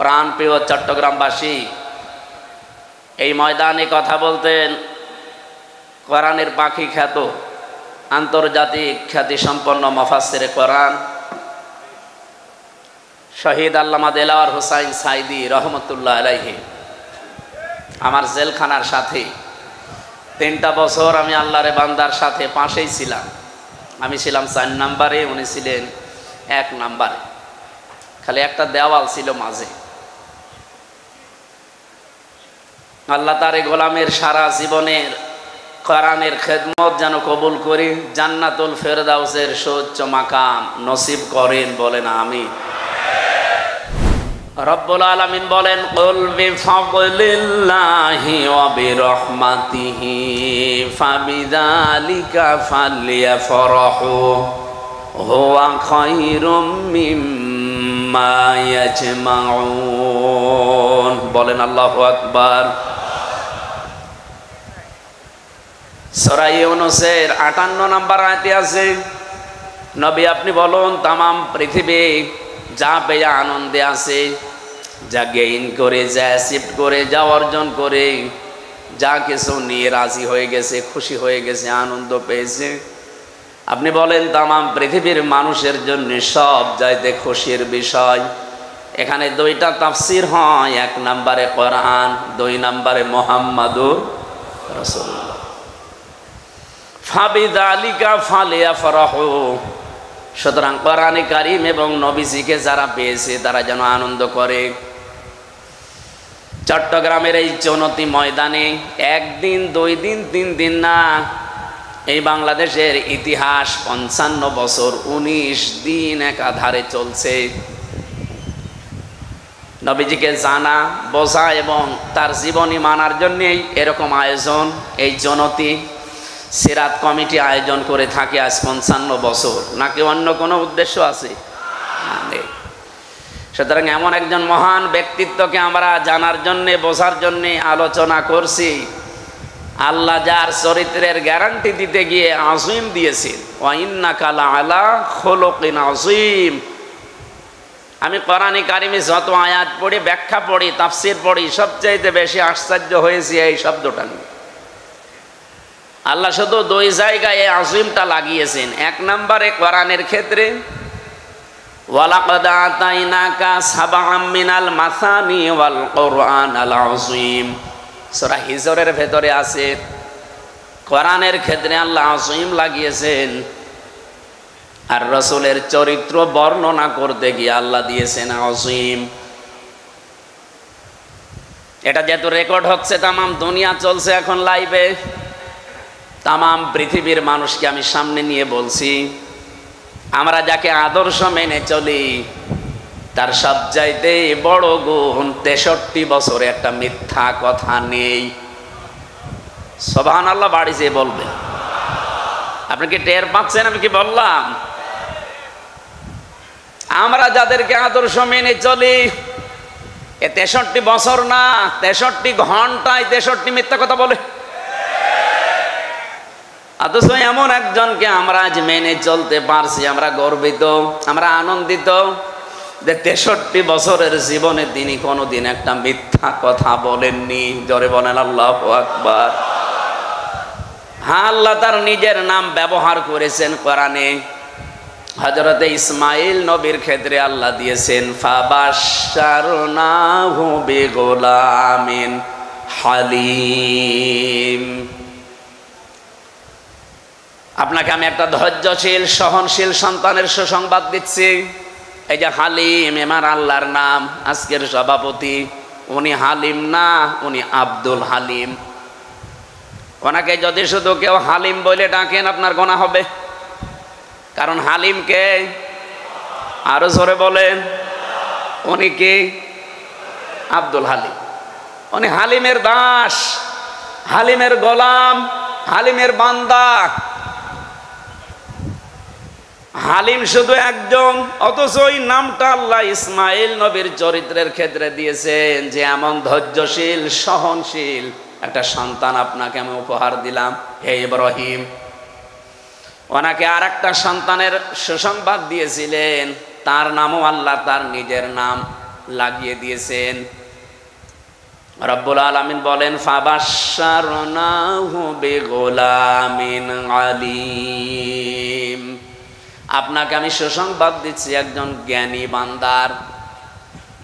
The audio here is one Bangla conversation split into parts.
প্রাণপ্রিয় চট্টগ্রামবাসী, এই ময়দানে কথা বলতেন কোরআনের পাখি খ্যাত আন্তর্জাতিক খ্যাতিসম্পন্ন মুফাসসিরে কোরআন শহীদ আল্লামা দেলাওয়ার হোসাইন সাইদি রহমতুল্লাহ আলাইহি। আমার জেলখানার সাথে 3টা বছর আমি আল্লাহরে বান্দার সাথে পাশেই ছিলাম। আমি ছিলাম 4 নম্বরে, উনি ছিলেন 1 নম্বরে। খালি একটা দেওয়াল ছিল মাঝে। আল্লাহ তার গোলামের সারা জীবনের কোরআনের খেদমত যেন কবুল করি, জান্নাতুল ফেরদাউসের সুউচ্চ মাকাম নসিব করেন, বলেন আমিন। রব্বুল আলামিন বলেন, কুল বিফাদলিল্লাহি ওয়া বিরহমাতিহি ফাবিযালিকা ফালইফরাহু হুয়া খায়রুম মিম্মা ইয়াজমাউন। বলেন আল্লাহু আকবার। সূরা ইউনূসের 58 নম্বর আয়াতে আছে, নবী আপনি বলুন তামাম পৃথিবী যা পেয়ে আনন্দে আছে, যা গেইন করে, যা অ্যাচিভ করে, যা অর্জন করে, যা কিছু নিয়ে রাজি হয়ে গেছে, খুশি হয়ে গেছে, আনন্দ পেয়েছে, আপনি বলেন তামাম পৃথিবীর মানুষের জন্য সব চাইতে খুশির বিষয়। এখানে 2টা তাফসীর হয়, 1 নম্বরে কোরআন, 2 নম্বরে মুহাম্মাদুর রাসূলুল্লাহ। ফাবিযালিকা ফালইফরাহু, সুতরাং কোরআনে কারীম এবং নবীজিকে যারা পেয়েছে তারা যেন আনন্দ করে। চট্টগ্রামের এই চৌনতি ময়দানে 1 দিন 2 দিন 3 দিন না, এই বাংলাদেশের ইতিহাস 55 বছর 19 দিন একাধারে চলছে। নবীজিকে জানা, বোঝা এবং তার জীবনী মানার জন্যই এরকম আয়োজন। এই চৌনতি সিরাত কমিটি আয়োজন করে থাকে আজ 55 বছর, নাকি অন্য কোনো উদ্দেশ্য আছে? সুতরাং এমন একজন মহান ব্যক্তিত্বকে আমরা জানার জন্যে, বোঝার জন্যে আলোচনা করছি। আল্লাহ যার চরিত্রের গ্যারান্টি দিতে গিয়ে আযীম দিয়েছেন, ওয়া ইন্নাকা লাআলা খুলুকিন আযীম। আমি কোরআনে কারিমে যত আয়াত পড়ি, ব্যাখ্যা পড়ি, তাফসীর পড়ি, সবচাইতে বেশি আশ্চর্য হয়েছি এই শব্দটা নিয়ে। আল্লাহ শুধু 2 জায়গায় এই আযীমটা লাগিয়েছেন। 1 নম্বরে কোরআনের ক্ষেত্রে, ওয়ালাকাদ আতাইনাকা সাবআম মিনাল মাসানি ওয়াল কুরআনাল আযীম। সূরা হিজরের ভেতরে আছে। কোরআনের ক্ষেত্রে আল্লাহ আযীম লাগিয়েছেন, আর রাসূলের চরিত্র বর্ণনা করতে গিয়ে আল্লাহ দিয়েছেন আযীম। এটা যেহেতু রেকর্ড হচ্ছে, তামাম দুনিয়া চলছে এখন লাইভে, তামাম পৃথিবীর মানুষকে আমি সামনে নিয়ে বলছি, আমরা যাকে আদর্শ মেনে চলি তার সবচাইতে বড় গুণ 63 বছরে একটা মিথ্যা কথা নেই। সুবহানাল্লাহ, বাড়ি যেয়ে বলবেন। আপনি কি টের পাচ্ছেন আমি কি বললাম? আমরা যাদেরকে আদর্শ মেনে চলি, এ 63 বছর না, 63 ঘন্টায় 63 মিথ্যা কথা বলে। অথচ এমন একজনকে আমরা আজ মেনে চলতে পারছি, আমরা গর্বিত, আমরা আনন্দিত যে 63 বছরের জীবনে তিনি কোনোদিন একটা মিথ্যা কথা বলেননি। জোরে বলেন আল্লাহু আকবার। হ্যাঁ, আল্লাহ তার নিজের নাম ব্যবহার করেছেন কোরআনে। হযরতে ইসমাঈল নবীর ক্ষেত্রে আল্লাহ দিয়েছেন, ফাবাশশারনাহু বিগুলামিন হালিম। আপনাকে আমি একটা ধৈর্যশীল, সহনশীল সন্তানের সুসংবাদ দিচ্ছি। এই যে হালিম, আমার আল্লাহর নাম। আজকের সভাপতি উনি হালিম না, উনি আব্দুল হালিম। ওনাকে যদি শুধু কেউ হালিম বলে ডাকেন আপনার গোনা হবে, কারণ হালিম কে? আরো জোরে বলেন। উনি কে? আব্দুল হালিম। উনি হালিমের দাস, হালিমের গোলাম, হালিমের বান্দা। হালিম শুধু একজন, অথচ ওই নামটা আল্লাহ ইসমাঈল নবীর চরিত্রের ক্ষেত্রে দিয়েছেন যে এমন ধৈর্যশীল, সহনশীল একটা সন্তান আপনাকে আমি উপহার দিলাম, হে ইব্রাহিম। ওনাকে আর একটা সন্তানের সুসংবাদ দিয়েছিলেন, তার নামও আল্লাহ তার নিজের নাম, লাগিয়ে দিয়েছেন। রব্বুল আলামিন বলেন ফাবাশশারনাহু বিগুলামিন আলীম, আপনাকে আমি সুসংবাদ দিচ্ছি একজন জ্ঞানী বান্দার।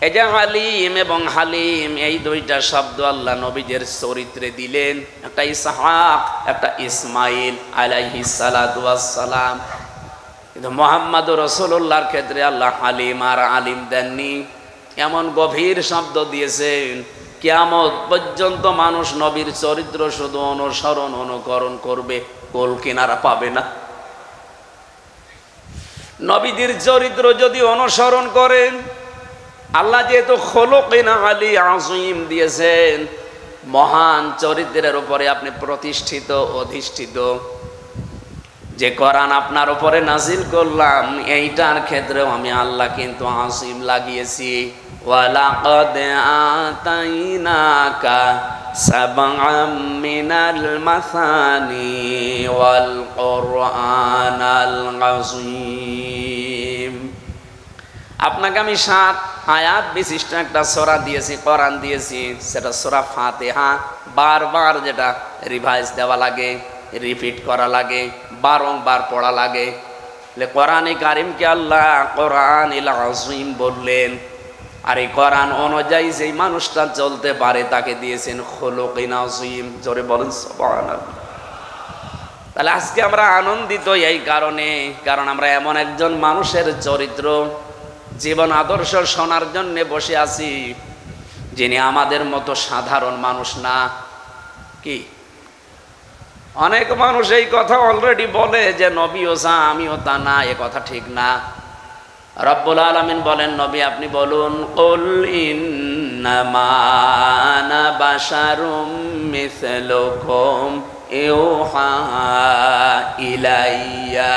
এই যে আলিম এবং হালিম, এই দুইটা শব্দ আল্লাহ নবীদের চরিত্রে দিলেন, একটা ইসহাক একটা ইসমাইল আলাইহিস সালাতু ওয়াস সালাম। কিন্তু মুহাম্মদুর রাসূলুল্লাহর ক্ষেত্রে আল্লাহ হালিম আর আলিম দেননি, এমন গভীর শব্দ দিয়েছেন কিয়ামত পর্যন্ত মানুষ নবীর চরিত্র শুধু অনুসরণ অনুকরণ করবে, কোল কিনারা পাবে না। নবীদের চরিত্র যদি অনুসরণ করেন, আল্লাহ যেহেতু খুলুকিনা আলী আযীম দিয়েছেন, মহান চরিত্রের উপরে আপনি প্রতিষ্ঠিত অধিষ্ঠিত, যে কোরআন আপনার উপরে নাজিল করলাম এইটার ক্ষেত্রেও আমি আল্লাহ কিন্তু আযীম লাগিয়েছি। ওয়ালাকাদ আতাইনাকা সাবআম মিনাল মাসানি ওয়াল কুরআনাল আযীম, আপনাকে আমি 7 আয়াত বিশিষ্ট একটা সূরা দিয়েছি, কোরআন দিয়েছি, সেটা সূরা ফাতিহা। বারবার যেটা রিভাইজ দেওয়া লাগে, রিপিট করা লাগে, বারংবার পড়া লাগে। কোরআনে কারিমকে আল্লাহ কোরআনুল আযীম বললেন, আর এই কোরআন অনুযায়ী যেই মানুষটা চলতে পারে তাকে দিয়েছেন খুলুকিন আযীম। জোরে বলেন সুবহানাল্লাহ। তাহলে আজকে আমরা আনন্দিত এই কারণে, কারণ আমরা এমন একজন মানুষের চরিত্র, জীবন আদর্শ শোনার জন্য বসে আছি, যিনি আমাদের মতো সাধারণ মানুষ না। কি অনেক মানুষ এই কথা অলরেডি বলে যে নবীও যা আমিও তা না, এ কথা ঠিক না। রব্বুল আলামিন বলেন, নবী আপনি বলুন, কুল ইন্নামা আনা বাশারুম মিসলুকুম ইউহা ইলাইয়া।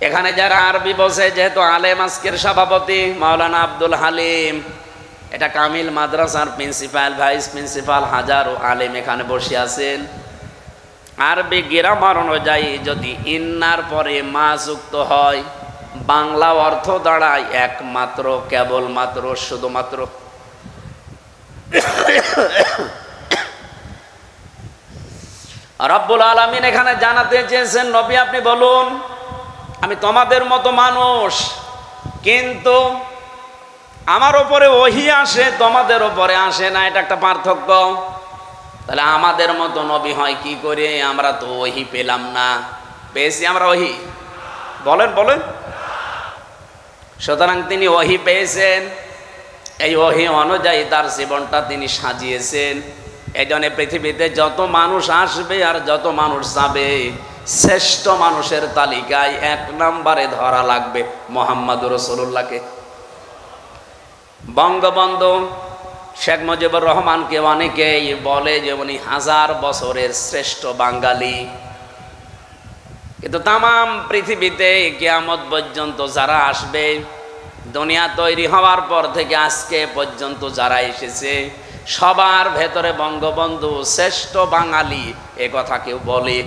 এখানে যারা আরবি বসে, যেহেতু আলেম আজকের সভাপতি মাওলানা আব্দুল হালিম, এটা কামিল মাদ্রাসার প্রিন্সিপাল, ভাইস প্রিন্সিপাল, হাজারো আলেম এখানে বসে আছেন। আরবি গ্রামার অনুযায়ী যদি ইন্নার পরে মা যুক্ত হয়, বাংলা অর্থ দাঁড়ায় একমাত্র, কেবলমাত্র, শুধুমাত্র। রব্বুল আলামিন এখানে জানাতে চেয়েছেন, নবী আপনি বলুন আমি তোমাদের মতো মানুষ, কিন্তু আমার উপরে ওহী আসে, তোমাদের উপরে আসে না, এটা একটা পার্থক্য। তাহলে আমাদের মতো নবী হয় কি করে? আমরা তো ওহী পেলাম না। পেয়েছি আমরা ওহী? বলেন বলেন। সুতরাং তিনি ওহী পেয়েছেন, এই ওহী অনুযায়ী তার জীবনটা তিনি সাজিয়েছেন। এই জন্য পৃথিবীতে যত মানুষ আসবে আর যত মানুষ যাবে, শ্রেষ্ঠ মানুষের তালিকায় 1 নম্বরে ধরা লাগবে মুহাম্মদুর রাসূলুল্লাহকে। বঙ্গবন্ধু শেখ মুজিবুর রহমানকে অনেকেই বলে যে উনি 1000 বছরের শ্রেষ্ঠ বাঙালি, কিন্তু তামাম পৃথিবীতে কিয়ামত পর্যন্ত যারা আসবে, দুনিয়া তৈরি হওয়ার পর থেকে আজকে পর্যন্ত যারা এসেছে, সবার ভেতরে বঙ্গবন্ধু শ্রেষ্ঠ বাঙালি এ কথা কেউ বলে?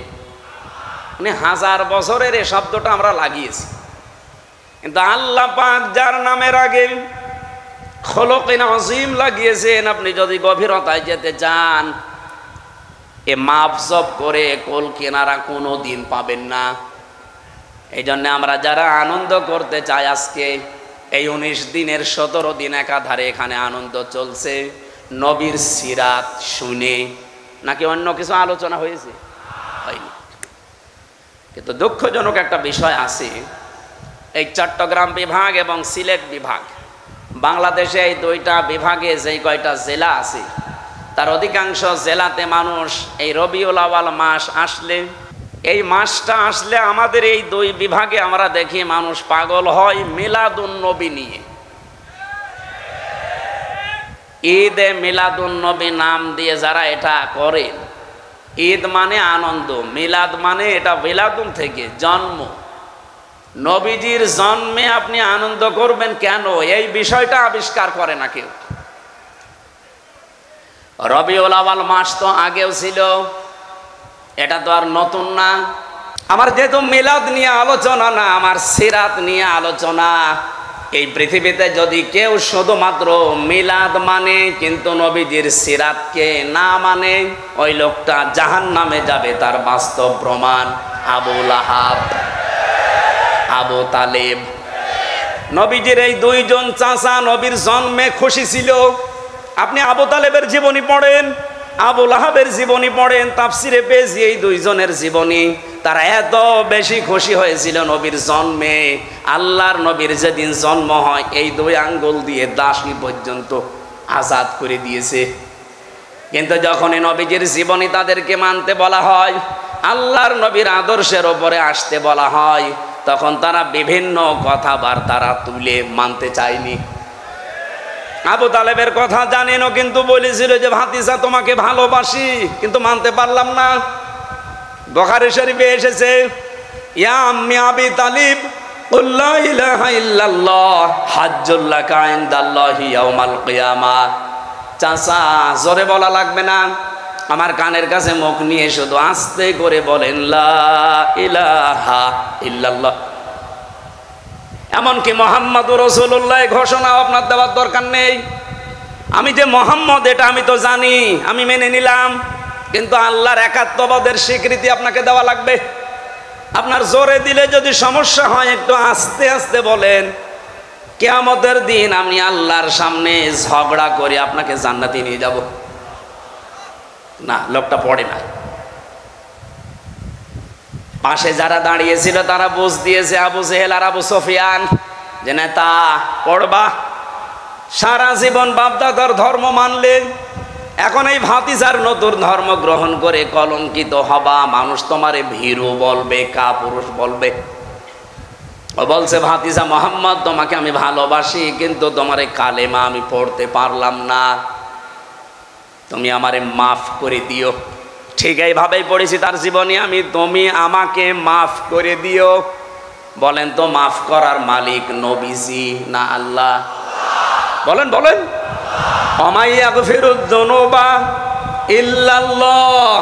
মানে 1000 বছরের এই শব্দটা আমরা লাগিয়েছি, কিন্তু আল্লাহ পাক যার নামের আগে খুলুকিন আযীম লাগিয়েছেন, আপনি যদি গভীরতায় যেতে চান, এ মাপজব করে কোল কিনারা কোনো দিন পাবেন না। এই জন্য আমরা যারা আনন্দ করতে চাই, আজকে এই 19 দিনের 17 দিন একাধারে এখানে আনন্দ চলছে নবীর সিরাত শুনে। নাকি অন্য কিছু আলোচনা হয়েছে? হয়নি। কিন্তু দুঃখজনক একটা বিষয় আছে, এই চট্টগ্রাম বিভাগ এবং সিলেট বিভাগ, বাংলাদেশে এই 2টা বিভাগে যেই কয়টা জেলা আছে, তার অধিকাংশ জেলাতে মানুষ এই রবিউল আউয়াল মাস আসলে, এই মাসটা আসলে আমাদের এই 2 বিভাগে আমরা দেখি মানুষ পাগল হয় মিলাদুন নবী নিয়ে। ঈদে মিলাদুন নবী নাম দিয়ে যারা এটা করেন, ঈদ মানে আনন্দ, মিলাদ মানে এটা মিলাদুন থেকে জন্ম, নবীজির জন্মে আপনি আনন্দ করবেন কেন, এই বিষয়টা আবিষ্কার করে না কেউ। রবিউল আউয়াল মাস তো আগেও ছিল, এটা তো আর নতুন না। আমার যেহেতু মিলাদ নিয়ে আলোচনা না, আমার সিরাত নিয়ে আলোচনা, এই পৃথিবীতে যদি কেউ শুধুমাত্র মিলাদ মানে কিন্তু নবীজির সিরাতকে না মানে, ওই লোকটা জাহান্নামে যাবে, তার বাস্তব প্রমাণ আবু লাহাব, আবু তালেব। নবীজির এই দুইজন চাচা নবীর জন্মে খুশি ছিল। আপনি আবু তালেবের জীবনী পড়েন, আবু লাহাবের জীবনী পড়েন, তাফসিরে পেয়েছি এই দুইজনের জীবনী। তারা এত বেশি খুশি হয়েছিল নবীর জন্মে, আল্লাহর নবীর যেদিন জন্ম হয় এই দুই আঙ্গুল দিয়ে দাসী পর্যন্ত আজাদ করে দিয়েছে। কিন্তু যখনই নবীজির জীবনী তাদেরকে মানতে বলা হয়, আল্লাহর নবীর আদর্শের ওপরে আসতে বলা হয়, তখন তারা বিভিন্ন কথাবার্তা তুলে মানতে চায়নি। আবু তালেবের কথা জানেনও, কিন্তু বলেছিল যে ভাতিজা তোমাকে ভালোবাসি, কিন্তু মানতে পারলাম না। বুখারী শরীফে এসেছে, ইয়া আম্মি আবি তালিব কুল লা ইলাহা ইল্লাল্লাহ হাজ্জুল লাকা ইনদাল্লাহি ইয়াউমাল কিয়ামাহ। চাচা, জোরে বলা লাগবে না, আমার কানের কাছে মুখ নিয়ে শুধু আস্তে করে বলেন লা ইলাহা ইল্লাল্লাহ। এমনকি মুহাম্মাদুর রাসূলুল্লাহ ঘোষণাও আপনার দেওয়ার দরকার নেই। আমি যে মুহাম্মদ এটা আমি তো জানি, আমি মেনে নিলাম, কিন্তু আল্লাহর একাত্মবাদের স্বীকৃতি আপনাকে দেওয়া লাগবে। আপনার জোরে দিলে যদি সমস্যা হয়, একটু আস্তে আস্তে বলেন। কিয়ামতের দিন আমি আল্লাহর সামনে ঝগড়া করে আপনাকে জান্নাতে নিয়ে যাব। না, লোকটা পড়ে না। পাশে যারা দাঁড়িয়েছিল তারা বুঝ দিয়েছে, আবু জেহেল আর আবু সুফিয়ান, যে নেতা পড়বা, সারা জীবন বাপদাদার ধর্ম মানলে, এখন এই ভাতিজার নতুন ধর্ম গ্রহণ করে কলঙ্কিত হবা, মানুষ তোমারে ভীরু বলবে, কাপুরুষ বলবে। ও বলছে, ভাতিজা মোহাম্মদ তোমাকে আমি ভালোবাসি, কিন্তু তোমার এই কালেমা আমি পড়তে পারলাম না, তুমি আমারে মাফ করে দিও। ঠিক এইভাবেই পড়েছি তার জীবনে আমি, তুমি আমাকে মাফ করে দিও। বলেন তো, মাফ করার মালিক নবীজি না আল্লাহ? বলেন বলেন। ওমাই ইয়াগফিরুয যুনুবা ইল্লাল্লাহ,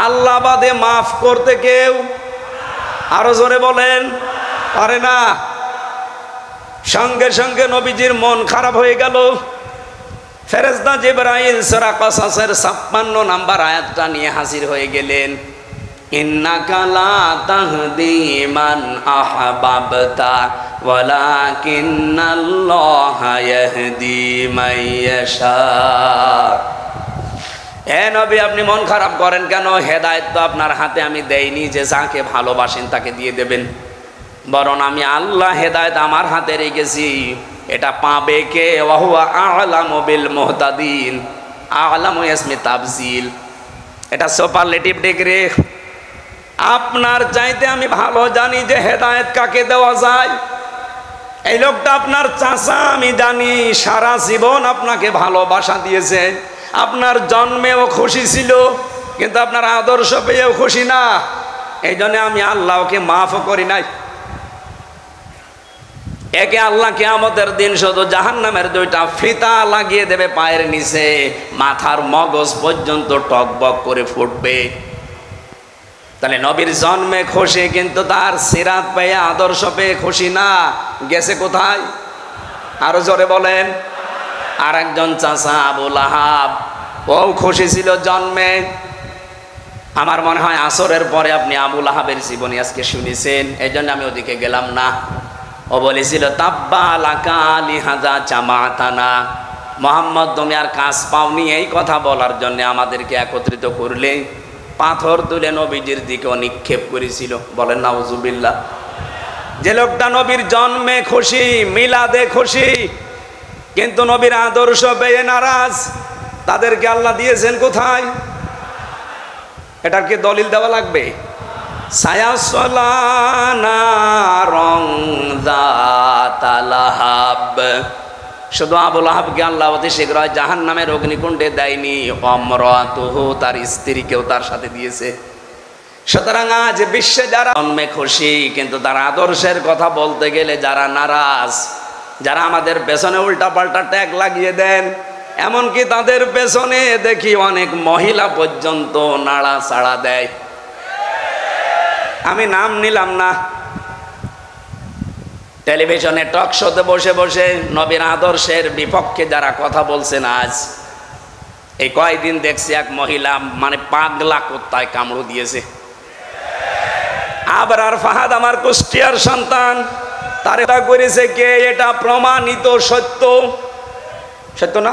আল্লাহ বাদে মাফ করতে কেউ, আরো জোরে বলেন, পারে না। সঙ্গে সঙ্গে নবীজির মন খারাপ হয়ে গেল। ফেরেশতা জিবরাইল সূরা কসসের 56 নম্বর আয়াতটা নিয়ে হাজির হয়ে গেলেন। ইন্নাকা লা তাহদি মান আহবাবতা ওয়ালাকিন্নাল্লাহা ইয়াহদি মান ইয়াশা। হে নবী, আপনি মন খারাপ করেন কেন? হেদায়েত তো আপনার হাতে আমি দেইনি যে যাকে ভালোবাসেন তাকে দিয়ে দেবেন, বরং আমি আল্লাহ হেদায়েত আমার হাতে রেখেছি। এটা পাবে কে? ওয়া হুয়া আ'লামু বিল মুহতাদিন। আ'লামু ইসমে তাফজিল, এটা সুপারলেটিভ ডিগ্রি। আপনার চাইতে আমি ভালো জানি যে হেদায়েত কাকে দেওয়া যায়। এই লোকটা আপনার চাচা, আমি জানি সারা জীবন আপনাকে ভালোবাসা দিয়েছে, আপনার জন্মেও খুশি ছিল, কিন্তু আপনার আদর্শ পেয়েও খুশি না। এই জন্য আমি আল্লাহকে মাফও করি নাই। একে আল্লাহ কিয়ামতের দিন শুধু জাহান্নামের দুইটা ফিতা লাগিয়ে দেবে পায়ের নিচে, মাথার মগজ পর্যন্ত টকবক করে ফুটবে। তাহলে নবীর জন্মে খুশি, কিন্তু তার সিরাত পেয়ে, আদর্শ পেয়ে খুশি না। গেছে কোথায়? আরো জোরে বলেন। আর একজন চাচা আবু লাহাব, ও খুশি ছিল জন্মে। আমার মনে হয় আসরের পরে আপনি আবু লাহাবের জীবনী আজকে শুনেছেন, এই জন্য আমি ওদিকে গেলাম না। ও বলেছিল, তাব্বা লাকা লিহাযা জামাতানা, মুহাম্মদ তুমি আর কাজ পাওনি এই কথা বলার জন্য আমাদেরকে একত্রিত করলে। পাথর তুলে নবীজির দিকে নিক্ষেপ করেছিল। বলেন নাউজুবিল্লাহ। যে লোকটা নবীর জন্মে খুশি, মিলাদে খুশি, কিন্তু নবীর আদর্শ পেয়ে নারাজ, তাদেরকে আল্লাহ দিয়েছেন কোথায়? এটার কি দলিল দেওয়া লাগবে? শুধু আবু লাহাবকে আল্লাহ অতি শীঘ্র জাহান্নামের অগ্নিকুণ্ডে দেয়নি, অমরাতুহু তার স্ত্রীকেও তার সাথে দিয়েছে। সুতরাং আজ বিশ্বে যারা জন্মে খুশি কিন্তু তার আদর্শের কথা বলতে গেলে যারা নারাজ, যারা আমাদের পেছনে উল্টাপাল্টা ট্যাগ লাগিয়ে দেন, এমনকি তাদের পেছনে দেখি অনেক মহিলা পর্যন্ত নাড়াচাড়া দেয়। আমি নাম নিলাম না, টেলিভিশনে টক শোতে বসে বসে নবীর আদর্শের বিপক্ষে যারা কথা বলছেন, আজ এই কয়েকদিন দেখছি এক মহিলা মানে পাগলা কুত্তায় কামড় দিয়েছে। আবরার ফাহাদ আমার কুষ্টিয়ার সন্তান, তার এটা করেছে কে? এটা প্রমাণিত সত্য, সত্য না?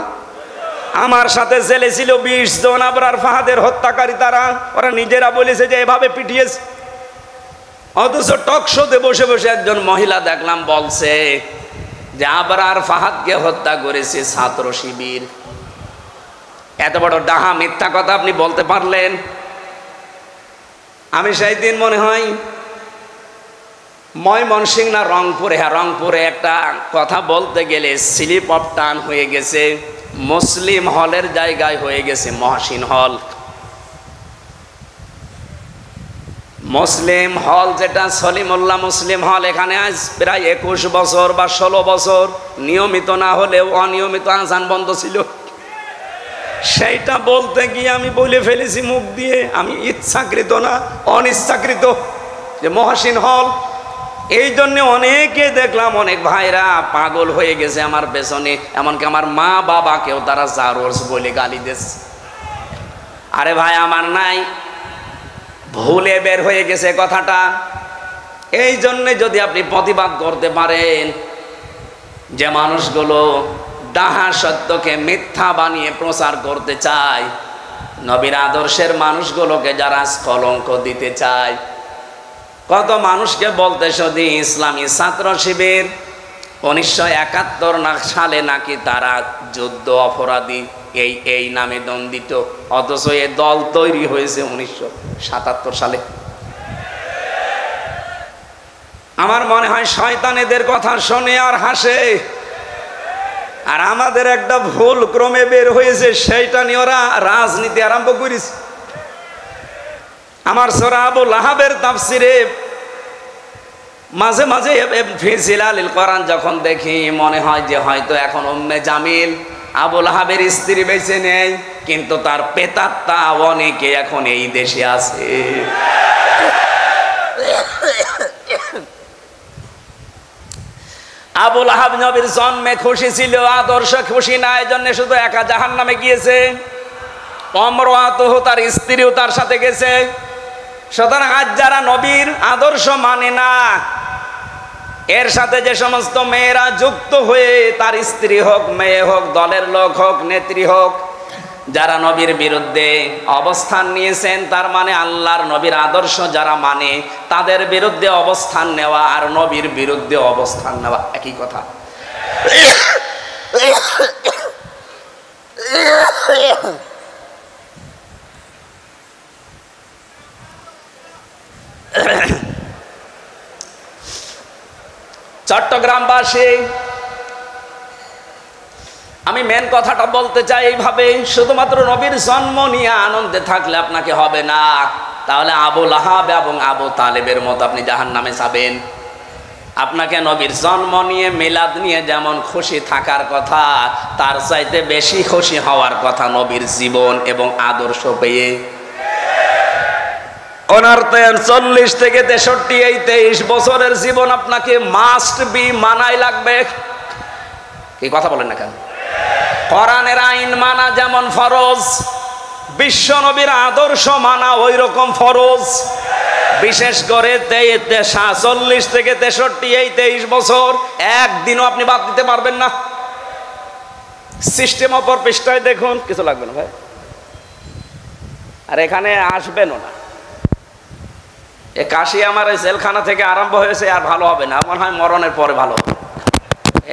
আমার সাথে জেলে ছিল 20 জন আবরার ফাহাদের হত্যাকারী, তারা ওরা নিজেরা বলেছে যে এভাবে পিটিয়েছে। অথচ টক শোতে বসে বসে একজন মহিলা দেখলাম বলছে যে আবরার ফাহাদকে হত্যা করেছে ছাত্র শিবির। এত বড় ডাহা মিথ্যা কথা আপনি বলতে পারলেন? আমি সেই দিন মনে হয় ময়মনসিংহ না রংপুরে, হ্যাঁ রংপুরে একটা কথা বলতে গেলে স্লিপ অফ টান হয়ে গেছে, মুসলিম হলের জায়গায় হয়ে গেছে মহসিন হল। মুসলিম হল যেটা সলিমুল্লাহ মুসলিম হল, এখানে আজ প্রায় 21 বছর বা 16 বছর নিয়মিত না হলেও অনিয়মিত আজান বন্ধ ছিল। সেইটা বলতে গিয়ে আমি বলে ফেলেছি মুখ দিয়ে, আমি ইচ্ছাকৃত না অনিচ্ছাকৃত, যে মহসিন হল। এই জন্য অনেকে দেখলাম, অনেক ভাইরা পাগল হয়ে গেছে আমার পেছনে, এমনকি আমার মা বাবাকেও তারা জারোর্স বলে গালি দিচ্ছে। আরে ভাই আমার নাই, ভুলে বের হয়ে গেছে কথাটা। এই জন্যে যদি আপনি প্রতিবাদ করতে পারেন যে মানুষগুলো ডাহা সত্যকে মিথ্যা বানিয়ে প্রচার করতে চায়, নবীর আদর্শের মানুষগুলোকে যারা কলঙ্ক দিতে চায়, কত মানুষকে বলতে শুধু ইসলামী ছাত্র শিবির 1971 সালে নাকি তারা যুদ্ধ অপরাধী এই নামে দণ্ডিত, অথচ এ দল তৈরি হয়েছে 1977 সালে। আমার মনে হয় শয়তান এদের কথা শোনে আর হাসে, আর আমাদের একটা ভুল ক্রমে বের হয়েছে, সেইটা নিয়ে ওরা রাজনীতি আরম্ভ করেছে। আমার সূরা আবু লাহাবের তাফসিরে মাঝে মাঝে ফি জিলালিল কোরআন যখন দেখি মনে হয় যে হয়তো এখন উম্মে জামিল আবু লাহাবের স্ত্রী বেঁচে নেই, কিন্তু তার পেতাত্তা অনেকে এখন এই দেশে আছে। আবু লাহাব নবীর জন্মে খুশি ছিল, আদর্শ খুশি না, এই জন্য শুধু একা জাহান্নামে গিয়েছে। অমরাতুহু তার স্ত্রীও তার সাথে গেছে। সুতরাং আজ যারা নবীর আদর্শ মানে না, এর সাথে যে সমস্ত মেয়েরা যুক্ত হয়ে, তার স্ত্রী হোক মেয়ে হোক দলের লোক হোক নেত্রী হোক, যারা নবীর বিরুদ্ধে অবস্থান নিয়েছেন, তার মানে আল্লাহর নবীর আদর্শ যারা মানে তাদের বিরুদ্ধে অবস্থান নেওয়া আর নবীর বিরুদ্ধে অবস্থান নেওয়া একই কথা। চট্টগ্রামবাসী, আমি মেন কথাটা বলতে চাই এইভাবে, শুধুমাত্র নবীর জন্ম নিয়ে আনন্দে থাকলে আপনাকে হবে না, তাহলে আবু লাহাব এবং আবু তালেবের মতো আপনি জাহান্নামে যাবেন। আপনাকে নবীর জন্ম নিয়ে মিলাদ নিয়ে যেমন খুশি থাকার কথা, তার চাইতে বেশি খুশি হওয়ার কথা নবীর জীবন এবং আদর্শ পেয়ে। ওনার 40 থেকে 63 এই 23 বছরের জীবন আপনাকে মাস্ট বি মানাই লাগবে। কি কথা বলেন না কেন? কোরআনের আইন মানা যেমন ফরজ, বিশ্ব নবীর আদর্শ মানা ওই রকম ফরজ। বিশেষ করে 40 থেকে 63 এই 23 বছর একদিনও আপনি বাদ দিতে পারবেন না। সিস্টেম অপর পৃষ্ঠায় দেখুন, কিছু লাগবে না ভাই, আর এখানে আসবেনও না। এ কাশি আমার এই জেলখানা থেকে আরম্ভ হয়েছে, আর ভালো হবে না, মনে হয় মরণের পরে ভালো হবে।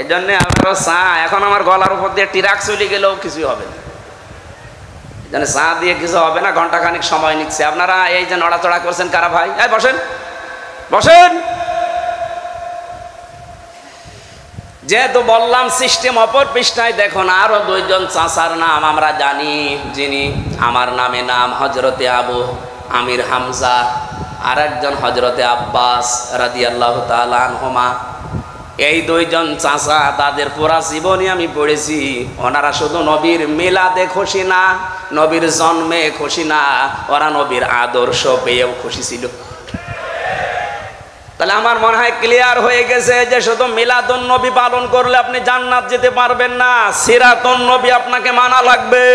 এই জন্যে আমারও চা, এখন আমার গলার উপর দিয়ে টিরাক চলে গেলেও কিছুই হবে না, এই জন্য চা দিয়ে কিছু হবে না, ঘন্টাখানিক সময় নিচ্ছে। আপনারা এই যে নড়াচড়া করছেন কারা ভাই? এই বসেন বসেন। যেহেতু বললাম সিস্টেম অপর পৃষ্ঠায় দেখুন, আরো 2 জন চাচার নাম আমরা জানি, যিনি আমার নামে নাম হযরতে আবু আমির হামজা, আর একজন হযরতে আব্বাস রাদিয়াল্লাহু তাআলা আনহুমা। এই 2 জন চাচা, তাদের পুরা জীবনী আমি পড়েছি। ওনারা শুধু নবীর মিলাদে খুশি না, নবীর জন্মে খুশি না, ওরা নবীর আদর্শ পেয়েও খুশি ছিল। তাহলে আমার মনে হয় ক্লিয়ার হয়ে গেছে যে শুধু মিলাদুন নবী পালন করলে আপনি জান্নাত যেতে পারবেন না, সিরাতুন নবী আপনাকে মানা লাগবে।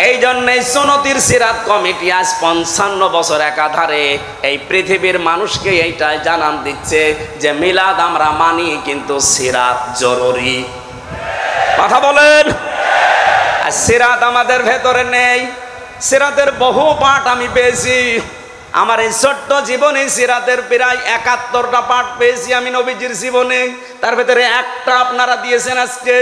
এই জন্যই সুন্নতির সিরাত কমিটি আজ 55 বছর একাধারে এই পৃথিবীর মানুষকে এইটাই জানান দিচ্ছে যে মিলাদ আমরা মানি, কিন্তু সিরাত জরুরি। কথা বলেন। আর সিরাত আমাদের ভেতরে নেই। সিরাতের বহু পাঠ আমি পেয়েছি। আমার এই ছোট্ট জীবনে সিরাতের প্রায় 71টা পাঠ পেয়েছি আমি নবীজির জীবনে। তার ভেতরে একটা আপনারা দিয়েছেন আজকে,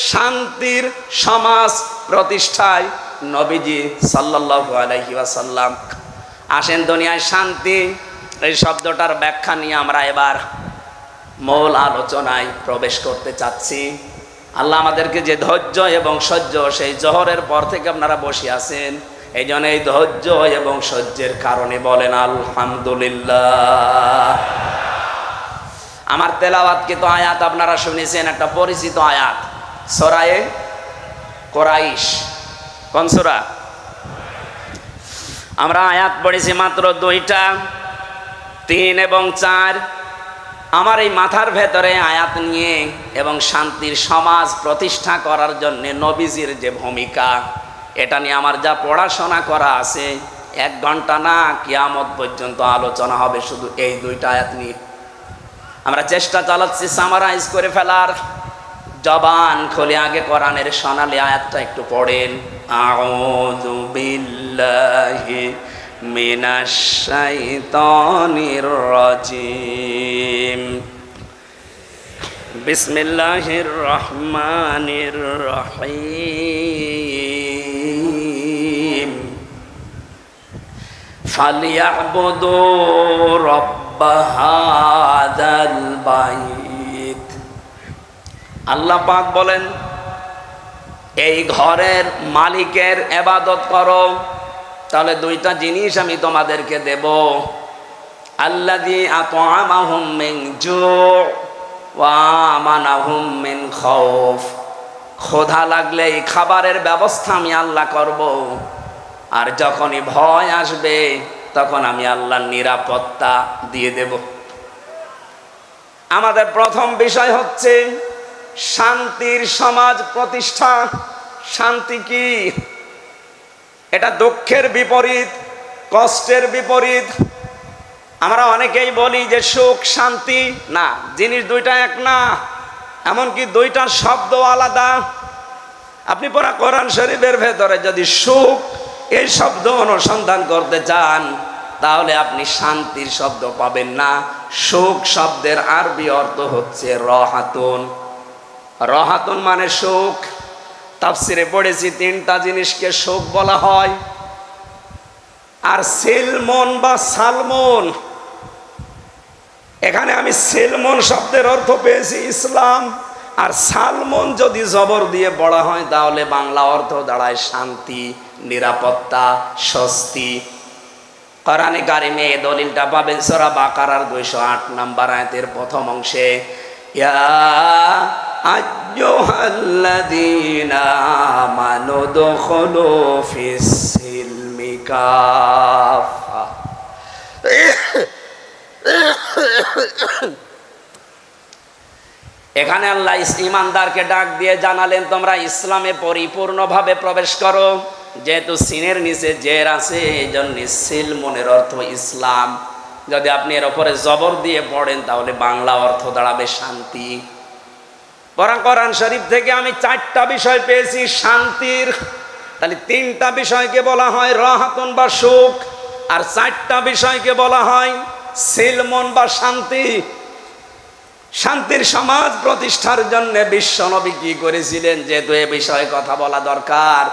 শান্তির সমাজ প্রতিষ্ঠায় নবীজি সাল্লাল্লাহু আলাইহি ওয়াসাল্লাম। আসেন দুনিয়ায় শান্তি এই শব্দটার ব্যাখ্যা নিয়ে আমরা এবার মূল আলোচনায় প্রবেশ করতে চাচ্ছি। আল্লাহ আমাদেরকে যে ধৈর্য এবং সহ্য, সেই জোহরের পর থেকে আপনারা বসে আছেন, এই জন্য এই ধৈর্য এবং সহ্যের কারণে বলেন আলহামদুলিল্লাহ। আমার তেলাওয়াতকৃত আয়াত আপনারা শুনেছেন, একটা পরিচিত আয়াত, সূরায়ে কুরাইশ। কোন সূরা? আমরা আয়াত পড়েছি মাত্র 2টা, 3 এবং 4। আমার এই মাথার ভেতরে আয়াত নিয়ে এবং শান্তির সমাজ প্রতিষ্ঠা করার জন্য নবীজির যে ভূমিকা, এটা নিয়ে আমার যা পড়াশোনা করা আছে, 1 ঘন্টা না কিয়ামত পর্যন্ত আলোচনা হবে শুধু এই 2টা আয়াত নিয়ে। আমরা চেষ্টা চালাচ্ছি সামারাইজ করে ফেলার। জবান খুলে আগে কোরআনের সোনালী আয়াতটা একটু পড়েন। আউযু বিল্লাহি মিনাশ শাইতানির রাজিম, বিসমিল্লাহির রহমানির রহিম, ফালিয়াবুদু রাব্ব হাযাল বাইত। আল্লাহ পাক বলেন, এই ঘরের মালিকের ইবাদত করো। তাহলে 2টা জিনিস আমি তোমাদেরকে দেব। আল্লাযী আত'আমাহুম মিন জু' ওয়া আমানাহুম মিন খাউফ। ক্ষুধা লাগলে এই খাবারের ব্যবস্থা আমি আল্লাহ করব, আর যখনই ভয় আসবে তখন আমি আল্লাহর নিরাপত্তা দিয়ে দেব। আমাদের প্রথম বিষয় হচ্ছে শান্তির সমাজ প্রতিষ্ঠা। শান্তি কি? এটা দুঃখের বিপরীত, কষ্টের বিপরীত। আমরা অনেকেই বলি যে সুখ শান্তি, না, জিনিস 2টা এক না, এমনকি 2টার শব্দ আলাদা। আপনি পড়া কোরআন শরীফের ভেতরে যদি সুখ এই শব্দ অনুসন্ধান করতে চান, তাহলে আপনি শান্তির শব্দ পাবেন না। সুখ শব্দের আরবি অর্থ হচ্ছে রাহাতুন। রাহাতুন মানে সুখ। তাফসিরে পড়েছি 3টা জিনিসকে সুখ বলা হয়। আর সিলমন বা সালমন, এখানে আমি সিলমন শব্দের অর্থ পেয়েছি ইসলাম, আর সালমন যদি জবর দিয়ে পড়া হয় তাহলে বাংলা অর্থ দাঁড়ায় শান্তি, নিরাপত্তা, স্বস্তি। কোরআনে কারিমে এই দলিলটা পাবেন সূরা বাকারার 208 নম্বর আয়াতের প্রথম অংশে, ইয়া আইয়ুহাল্লাযীনা আমানু দুখুলু ফিস সিলমি কাফা। এখানে আল্লাহ ঈমানদারকে ডাক দিয়ে জানালেন, তোমরা ইসলামে পরিপূর্ণভাবে প্রবেশ করো। যেহেতু সিনের নিচে জের আছে, এই জন্য সিলমনের অর্থ ইসলাম। যদি আপনি এর উপরে জবর দিয়ে পড়েন তাহলে বাংলা অর্থ দাঁড়াবে শান্তি। কোরআন শরীফ থেকে আমি 4টা বিষয় পেয়েছি শান্তির। তাহলে 3টা বিষয়কে বলা হয় রাহাতুন বা সুখ, আর 4টা বিষয়কে বলা হয় সিলমন বা শান্তি। শান্তির সমাজ প্রতিষ্ঠার জন্য বিশ্বনবী কি করেছিলেন, যেহেতু এ বিষয়ে কথা বলা দরকার।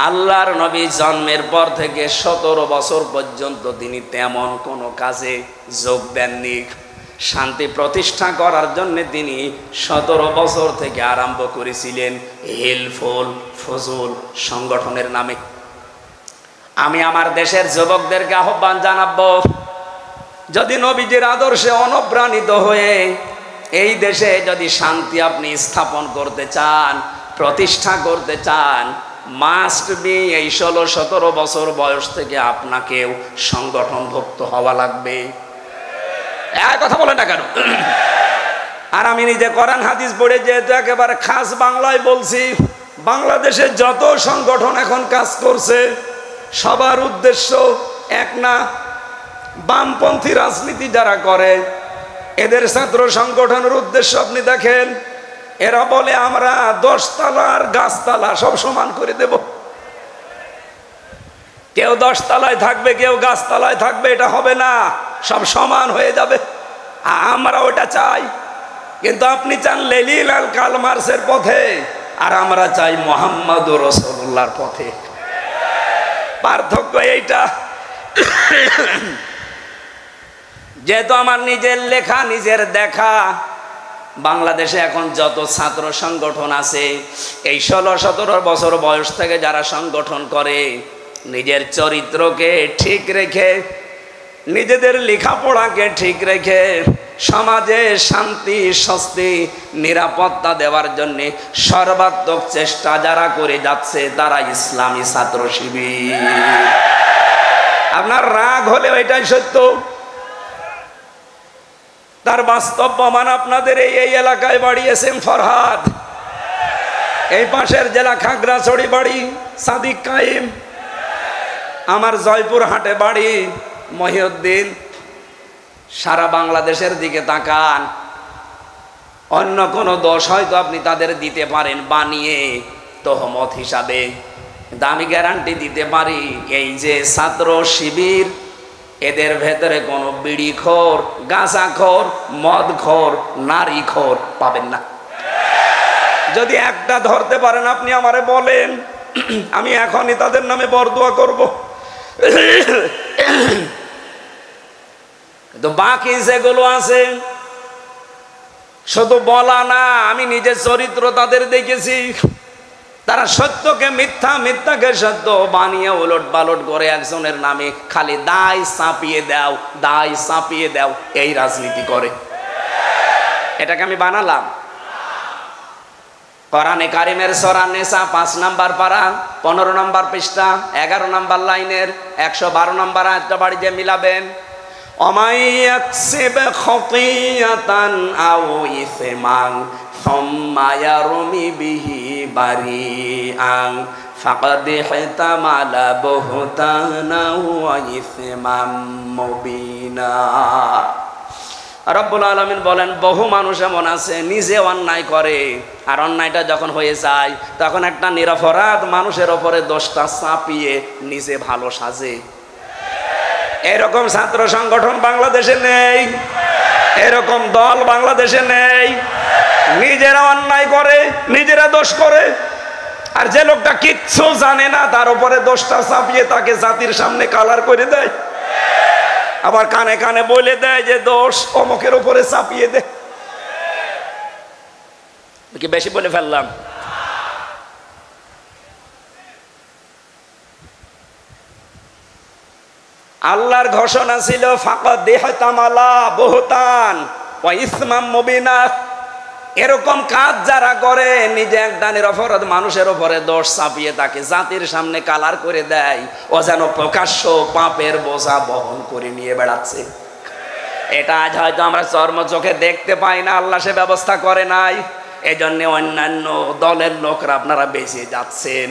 আল্লাহর নবী জন্মের পর থেকে 17 বছর পর্যন্ত তিনি তেমন কোনো কাজে যোগ দেননি। শান্তি প্রতিষ্ঠা করার জন্য তিনি 17 বছর থেকে আরম্ভ করেছিলেন হিলফুল ফজল সংগঠনের নামে। আমি আমার দেশের যুবকদেরকে আহ্বান জানাবো, যদি নবীজির আদর্শে অনুপ্রাণিত হয়ে এই দেশে যদি শান্তি আপনি স্থাপন করতে চান, প্রতিষ্ঠা করতে চান, মাস্ট বি এই 16-17 বছর বয়স থেকে আপনাকেও সংগঠনভুক্ত হওয়া লাগবে। কথা বলে না কেন? আর আমি নিজে কোরআন হাদিস পড়ে যেহেতু একেবারে খাস বাংলায় বলছি, বাংলাদেশে যত সংগঠন এখন কাজ করছে সবার উদ্দেশ্য এক না। বামপন্থী রাজনীতি যারা করে এদের ছাত্র সংগঠনের উদ্দেশ্য আপনি দেখেন, এরা বলে আমরা 10 তলার গাছতলা সব সমান করে দেব। কেউ 10 তলায় থাকবে, কেউ গাছতলায় থাকবে, এটা হবে না, সব সমান হয়ে যাবে। আমরা ওটা চাই, কিন্তু আপনি চান লেনিন আর কার্ল মার্ক্সের পথে, আর আমরা চাই মুহাম্মদুর রাসূলুল্লাহর পথে। পার্থক্য এইটা। যেহেতু আমার নিজের লেখা, নিজের দেখা, বাংলাদেশে এখন যত ছাত্র সংগঠন আছে এই 16-17 বছর বয়স থেকে যারা সংগঠন করে, নিজের চরিত্রকে ঠিক রেখে, নিজেদের লেখাপড়াকে ঠিক রেখে সমাজে শান্তি, স্বস্তি, নিরাপত্তা দেওয়ার জন্য সর্বাত্মক চেষ্টা যারা করে যাচ্ছে তারা ইসলামী ছাত্র শিবির। আপনার রাগ হলেও এটাই সত্য, তার বাস্তব প্রমাণ আপনাদের এই এলাকায় বাড়ি এসএম ফরহাদ, এই পাশের জেলা খাগড়াছড়ি বাড়ি সাদিক কাইম, আমার জয়পুর হাটে বাড়ি মহিউদ্দিন। সারা বাংলাদেশের দিকে তাকান, অন্য কোনো দোষ হয়তো আপনি তাদের দিতে পারেন বানিয়ে তহমত হিসাবে, কিন্তু আমি গ্যারান্টি দিতে পারি এই যে ছাত্র শিবির, এদের ভেতরে কোনো বিড়িখোর, গাঁজাখোর, মদখোর, নারীখোর পাবেন না। যদি একটা ধরতে পারেন আপনি আমারে বলেন, আমি এখনই তাদের নামে বরদোয়া করব। তো বাকি যেগুলো আছে শুধু বলা না, আমি নিজের চরিত্র তাদের দেখেছি। তারা সত্যকে মিথ্যা, মিথ্যাকে সত্য বানিয়ে উলট পালট করে একজনের নামে খালি দায় চাপিয়ে দাও, দায় চাপিয়ে দাও, এই রাজনীতি করে। এটাকে আমি বানালাম। কোরআনে কারিমের সূরা নিসা 5 নম্বর পারা 15 নম্বর পৃষ্ঠা 11 নম্বর লাইনের 112 নম্বর আয়াতটা বাড়িতে মিলাবেন। অমাইয়াকসিব খতিয়াতান আও ইসমান সুম্মা ইয়ারমি বিহি বারিআন ফাকাদ ইহতামালা বুহতানা ওয়া ইসমান মুবিনা। রব্বুল আলামিন বলেন, বহু মানুষ এমন আছে নিজে অন্যায় করে, আর অন্যায়টা যখন হয়ে যায় তখন একটা নিরপরাধ মানুষের ওপরে দোষটা চাপিয়ে নিজে ভালো সাজে। এরকম ছাত্র সংগঠন বাংলাদেশে নেই, এরকম দল বাংলাদেশে নেই। নিজেরা অন্যায় করে, নিজেরা দোষ করে, আর যে লোকটা কিচ্ছু জানে না তার উপরে দোষটা চাপিয়ে তাকে জাতির সামনে কালার করে দেয়, আবার কানে কানে বলে দেয় যে দোষ অমুকের উপরে চাপিয়ে দে। কি বেশি বলে ফেললাম? আল্লাহর ঘোষণা ছিল ফাকাদ ইহতামালা বুহতান ওয়া ইসমান মুবিনা। এরকম কাজ যারা করে, নিজে একটা নিরপরাধ মানুষের উপরে দোষ চাপিয়ে তাকে জাতির সামনে কালার করে দেয়, ও যেন প্রকাশ্য পাপের বোঝা বহন করে নিয়ে বেড়াচ্ছে। এটা আজ হয়তো আমরা চর্ম চোখে দেখতে পাই না, আল্লাহ সে ব্যবস্থা করে নাই। এজন্য অন্যান্য দলের লোকরা আপনারা বেঁচে যাচ্ছেন।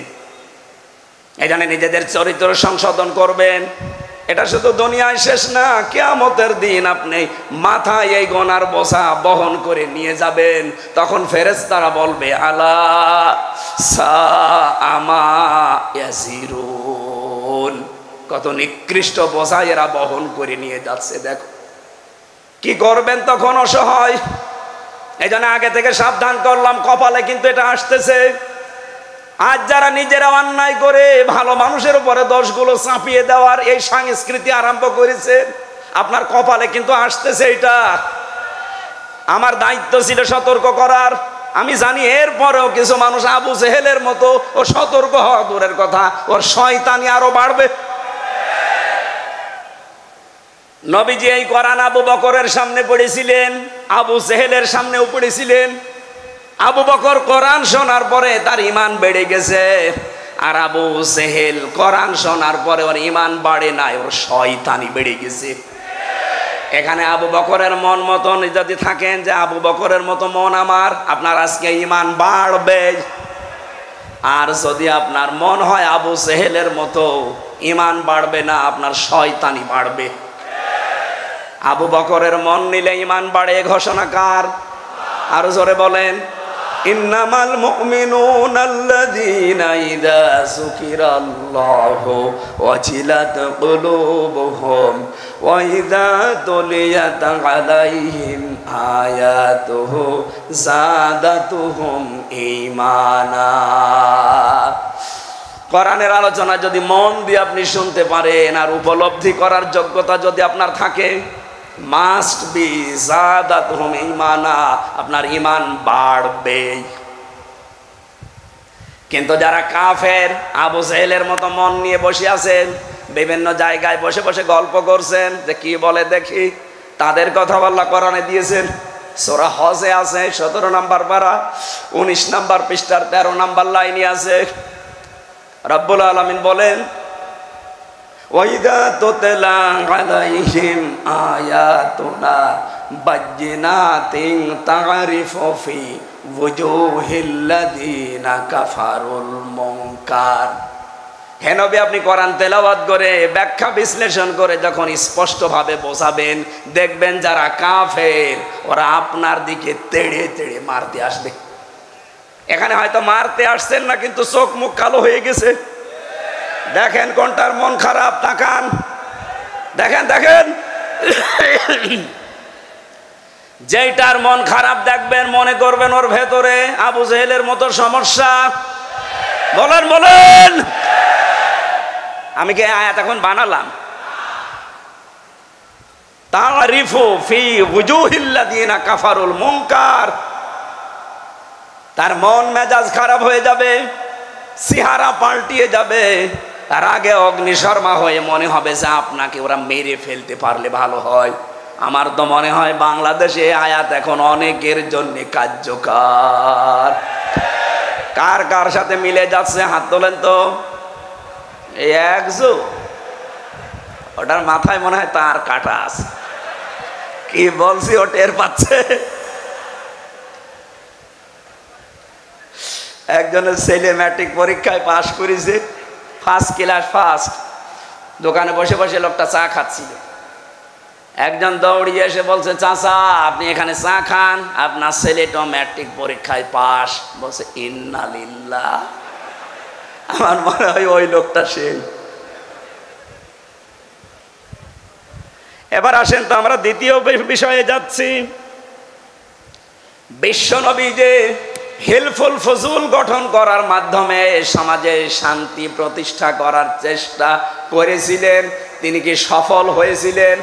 এজন্য নিজেদের চরিত্র সংশোধন করবেন। এটা শুধু দুনিয়ায় শেষ না, কিয়ামতের দিন আপনি মাথায় এই গোনার বোঝা বহন করে নিয়ে যাবেন। তখন ফেরেশতারা বলবে আলা সাআমা ইয়াসিরুন, কত নিকৃষ্ট বোঝা এরা বহন করে নিয়ে যাচ্ছে। দেখো কি করবেন তখন? অসহায়। এই জন্য আগে থেকে সাবধান করলাম, কপালে কিন্তু এটা আসতেছে। আজ যারা নিজেরা অন্যায় করে ভালো মানুষের উপরে দোষগুলো চাপিয়ে দেওয়ার এই সংস্কৃতি আরম্ভ করেছে, আপনার কপালে কিন্তু আসতেছে এটা। আমার দায়িত্ব ছিল সতর্ক করার। আমি জানি এরপরেও কিছু মানুষ আবু জেহেলের মতো ও সতর্ক হওয়া দূরের কথা, ওর শয়তানি আরো বাড়বে। নবীজি এই কোরআন আবু বকরের সামনে পড়েছিলেন, আবু জেহেলের সামনেও পড়েছিলেন। আবু বকর কোরআন শোনার পরে তার ঈমান বেড়ে গেছে, আর আবু জেহেল কোরআন শোনার পরে ওর ঈমান বাড়ে নাই, ওর শয়তানি বেড়ে গেছে। এখানে আবু বকরের মন মতন যদি থাকেন যে আবু বকরের মতো মন আমার, আপনার আজকে ঈমান বাড়বে। আর যদি আপনার মন হয় আবু জেহেলের মতো, ঈমান বাড়বে না, আপনার শয়তানি বাড়বে। আবু বকরের মন নিলে ঈমান বাড়ে, ঘোষণা কার? আরো জোরে বলেন। ইন্নামাল মুমিনুনা আল্লাযীনা ইযা যুকিরাল্লাহু ওয়াজিলাত কুলুবুহুম ওয়া ইযা তুলিয়াত আলাইহিম আয়াতুহু যাদাতুহুম ঈমানা। কোরআনের আলোচনা যদি মন দিয়ে আপনি শুনতে পারেন আর উপলব্ধি করার যোগ্যতা যদি আপনার থাকে, মাস্ট বি যাদাতুহুম ঈমানা, আপনার ঈমান বাড়বে। কিন্তু যারা কাফের, আবু জেহেলের মতো মন নিয়ে বসে আছেন, বিভিন্ন জায়গায় বসে বসে গল্প করছেন যে কি বলে দেখি, তাদের কথা আল্লাহ কোরআনে দিয়েছেন। সূরা হজে আছে 17 নম্বর পারা 19 নম্বর পৃষ্ঠার 13 নম্বর লাইনে আছে। রব্বুল আলামিন বলেন, ওয়াইদা তুতলা আলাইহিম আয়াতুনা বাজ্জিনাতিন তারিফু ফি ওয়ুজুহিল্লাযিনা কাফারুল মুনকার। হে নবী, আপনি কোরআন তেলাওয়াত করে ব্যাখ্যা বিশ্লেষণ করে যখন স্পষ্টভাবে বোঝাবেন, দেখবেন যারা কাফের ওরা আপনার দিকে তেড়ে তেড়ে মারতে আসবে। এখানে হয়তো মারতে আসছেন না, কিন্তু চোখ মুখ কালো হয়ে গেছে। দেখেন কোনটার মন খারাপ, তাকান, দেখেন দেখেন। যেইটার মন খারাপ দেখবেন, মনে করবেন ওর ভেতরে আবু জেহেলের মতো সমস্যা। বলেন বলেন। আমি কি আয়াত এখন বানালাম? তারিফু ফি ওয়ুজুহিল্লাযিনা কাফারুল মুনকার। তার মন মেজাজ খারাপ হয়ে যাবে, চেহারা পাল্টিয়ে যাবে, তার আগে অগ্নিশর্মা হয়ে মনে হবে যে আপনাকে ওরা মেরে ফেলতে পারলে ভালো হয়। আমার তো মনে হয় বাংলাদেশে আয়াত এখন অনেকের জন্য কার্যকর। কার কার সাথে মিলে যাচ্ছে হাত তোলেন তো। এই একজো, ওটার মাথায় মনে হয় তার কাটা আছে। কি বলছি ও টের পাচ্ছে। একজনের ছেলে ম্যাট্রিক পরীক্ষায় পাশ করেছে, ফার্স্ট ক্লাস ফার্স্ট। দোকানে বসে বসে লোকটা চা খাচ্ছিল। একজন দৌড়িয়ে এসে বলছে, চাচা আপনি এখানে চা খান, আপনার ছেলেটা ম্যাট্রিক পরীক্ষায় পাশ। বলছে ইন্না লিল্লাহ। আমার মনে হয় ওই লোকটা সেই। এবার আসেন তো আমরা দ্বিতীয় বিষয়ে যাচ্ছি। বিশ্বনবী যে হেলফুল ফজুল গঠন করার মাধ্যমে সমাজে শান্তি প্রতিষ্ঠা করার চেষ্টা করেছিলেন, তিনি কি সফল হয়েছিলেন?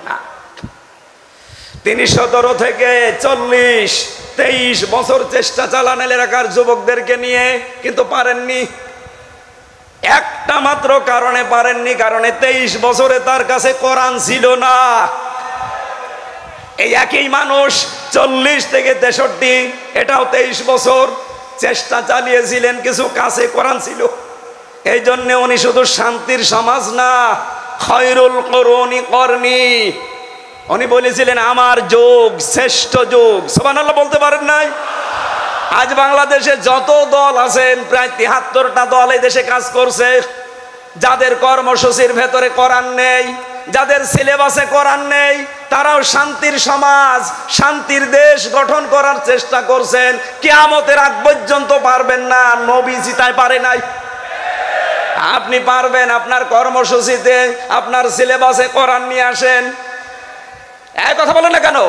না। তিনি 17 থেকে 40-23 বছর চেষ্টা চালান এলাকার যুবকদেরকে নিয়ে, কিন্তু পারেননি। একটা মাত্র কারণে পারেননি, কারণে 23 বছরে তার কাছে কোরআন ছিল না। এই একই মানুষ 40 থেকে 63, এটাও 23 বছর চেষ্টা চালিয়েছিলেন, কিছু কাছে কোরআন ছিল। এই জন্য উনি শুধু শান্তির সমাজ না, খয়রুল কুরুনি করনি, উনি বলেছিলেন আমার যুগ শ্রেষ্ঠ যুগ। সুবহানাল্লাহ বলতে পারেন নাই? আজ বাংলাদেশে যত দল আছেন, প্রায় 73টা দল এই দেশে কাজ করছে। যাদের কর্মসূচির ভেতরে কোরআন নেই, যাদের সিলেবাসে কোরআন নেই, তারাও শান্তির সমাজ, শান্তির দেশ গঠন করার চেষ্টা করছেন। কিয়ামতের আগ পর্যন্ত পারবেন না, নবীজি তাই পারে নাই। আপনি পারবেন, আপনার কর্মসূচিতে আপনার সিলেবাসে কোরআন নিয়ে আসেন। এই কথা বলেন না কেন?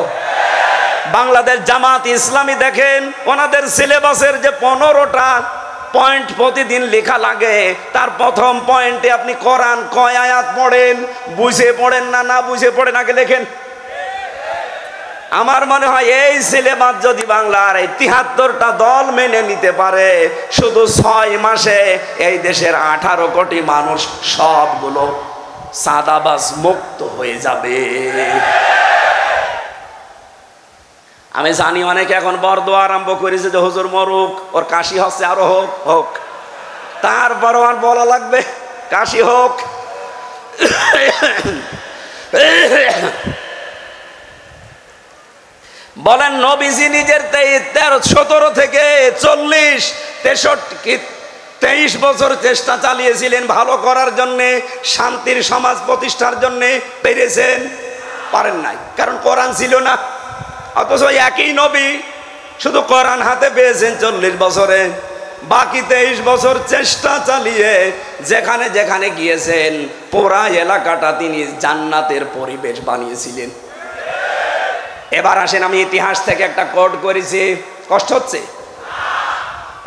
বাংলাদেশ জামাত ইসলামী দেখেন, ওনাদের সিলেবাসের যে 15টা পয়েন্ট প্রতিদিন লেখা লাগে, তার প্রথম পয়েন্টে আপনি কোরআন কয় আয়াত পড়েন, বুঝে পড়েন না, না বুঝে পড়েন আগে লেখেন। আমার মনে হয় এই সিলেবাস যদি বাংলার এই 73টা দল মেনে নিতে পারে, শুধু 6 মাসে এই দেশের 18 কোটি মানুষ সবগুলো সাদাবাজ মুক্ত হয়ে যাবে। আমি জানি অনেকে এখন বরদোয়া আরম্ভ করেছে যে হুজুর মরুক, ওর কাশি হচ্ছে, আরো হোক হোক, তারপরও আর বলা লাগবে কাশি হোক। বলেন নবীজি নিজের 17 থেকে 40 23 বছর চেষ্টা চালিয়েছিলেন ভালো করার জন্য, শান্তির সমাজ প্রতিষ্ঠার জন্য। পেরেছেন? পারেন নাই, কারণ কোরআন ছিল না। অথচ একই নবী শুধু কোরআন হাতে পেয়েছেন 40 বছরে, বাকি 23 বছর চেষ্টা চালিয়ে যেখানে যেখানে গিয়েছেন পুরা এলাকাটা তিনি জান্নাতের পরিবেশ বানিয়েছিলেন। এবার আসেন, আমি ইতিহাস থেকে একটা কোট করেছি। কষ্ট হচ্ছে?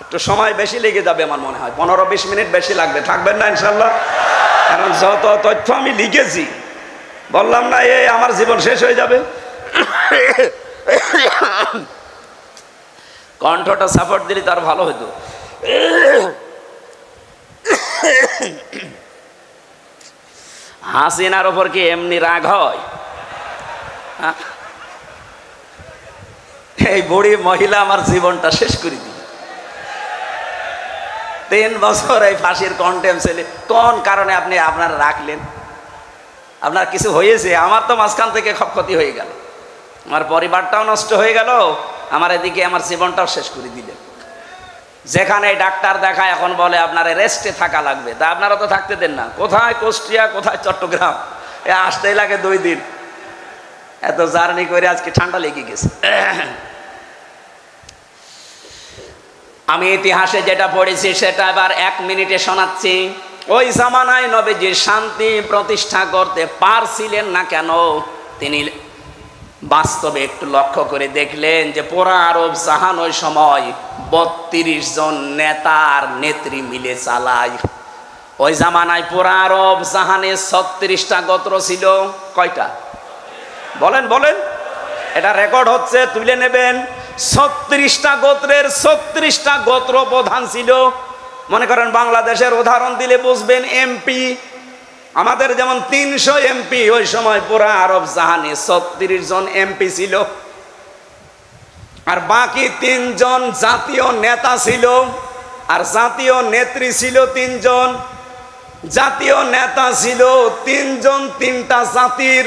একটু সময় বেশি লেগে যাবে আমার মনে হয়, 15-20 মিনিট বেশি লাগবে। থাকবেন না ইনশাল্লাহ? কারণ যত তথ্য আমি লিখেছি, বললাম না এই আমার জীবন শেষ হয়ে যাবে। কণ্ঠটা সাপোর্ট দিলে তার ভালো হতো। হাসিনার ওপর কি এমনি রাগ হয়? এই বুড়ি মহিলা আমার জীবনটা শেষ করে দিল। 3 বছর এই ফাঁসির কন্টেম ছেলে, কোন কারণে আপনি আপনার রাখলেন? আপনার কিছু হয়েছে? আমার তো মাঝখান থেকে ক্ষতি হয়ে গেল, আমার পরিবারটাও নষ্ট হয়ে গেল, আমার এদিকে আমার জীবনটাও শেষ করে দিলেন। যেখানে ডাক্তার দেখায় এখন বলে আপনার রেস্টে থাকা লাগবে, তা আপনারা তো থাকতে দেন না। কোথায় কুষ্টিয়া, কোথায় চট্টগ্রাম, আসতেই লাগে 2 দিন। এত জার্নি করে আজকে ঠান্ডা লেগে গেছে। আমি ইতিহাসে যেটা পড়েছি সেটা এবার 1 মিনিটে শোনাচ্ছি। ওই জামানায় নবীজি শান্তি প্রতিষ্ঠা করতে পারছিলেন না কেন? তিনি বাস্তবে একটু লক্ষ্য করে দেখলেন যে পুরা আরব জাহান ওই সময় 32 জন নেতার নেত্রী মিলে চালায়। ওই জামানায় পুরা আরব জাহানে 36টা গোত্র ছিল। কয়টা? বলেন বলেন, এটা রেকর্ড হচ্ছে, তুলে নেবেন। 36টা গোত্রের 36টা গোত্র প্রধান ছিল। মনে করেন বাংলাদেশের উদাহরণ দিলে বুঝবেন, এমপি আমাদের যেমন 300 এমপি, ওই সময় পুরা আরব জাহানে 36 জন এমপি ছিল। আর বাকি 3 জন জাতীয় নেতা ছিল, আর জাতীয় নেত্রী ছিল 3 জন। জাতীয় নেতা ছিল 3 জন 3টা জাতির।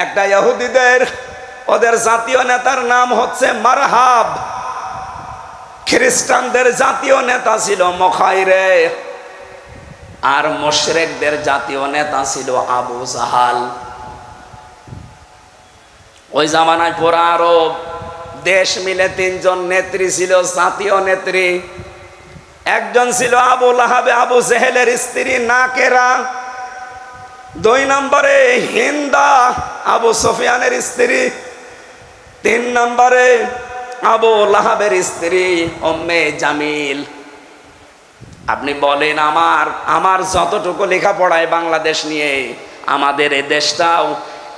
একটা ইহুদিদের, ওদের জাতীয় নেতার নাম হচ্ছে মারহাব। খ্রিস্টানদের জাতীয় নেতা ছিল মুখাইরে, আর মুশরিকদের জাতীয় নেতা ছিল আবু জাহাল। ওই জামানায় পুরা আরব দেশ মিলে 3 জন নেত্রী ছিল, জাতীয় নেত্রী। একজন ছিল আবু লাহাবে, আবু জেহেলের স্ত্রী নাকেরা। 2 নম্বরে হিন্দা, আবু সুফিয়ানের স্ত্রী। 3 নম্বরে আবু লাহাবের স্ত্রী উম্মে জামিল। আপনি বলেন, আমার যতটুকু লেখাপড়ায় বাংলাদেশ নিয়ে, আমাদের এই দেশটাও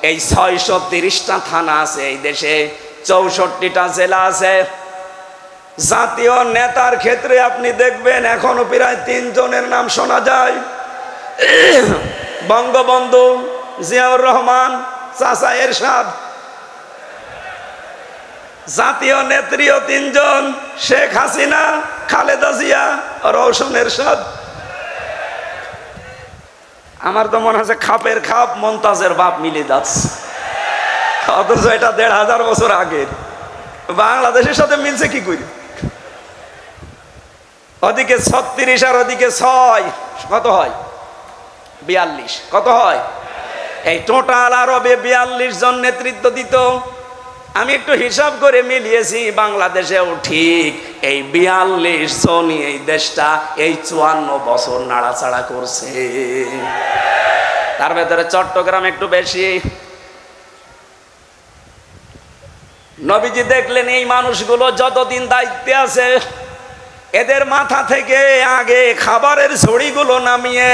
এই 630টা থানা আছে, এই দেশে 64টা জেলা আছে। জাতীয় নেতার ক্ষেত্রে আপনি দেখবেন এখনো প্রায় 3 জনের নাম শোনা যায়। বঙ্গবন্ধু, জিয়াউর রহমান, চাচা এরশাদ। জাতীয় নেত্রীও 3 জন, শেখ হাসিনা, খালেদা জিয়া, রওশন এরশাদ। আমার তো মনে হচ্ছে খাপের খাপ মমতাজের বাপ মিলে যাচ্ছে, অথচ এটা 1500 বছর আগের। বাংলাদেশের সাথে মিলছে কি করি? ওদিকে 36 আর ওদিকে 6, কত হয়? 42। কত হয়? এই টোটাল আরবে 42 জন নেতৃত্ব দিত। আমি একটু হিসাব করে মিলিয়েছি, বাংলাদেশেও ঠিক এই 42 জনই এই দেশটা এই 54 বছর নাড়াচাড়া করছে। তার ভেতরে চট্টগ্রাম একটু বেশি। নবীজি দেখলেন এই মানুষগুলো যতদিন দায়িত্বে আছে, এদের মাথা থেকে আগে খাবারের ঝুড়িগুলো নামিয়ে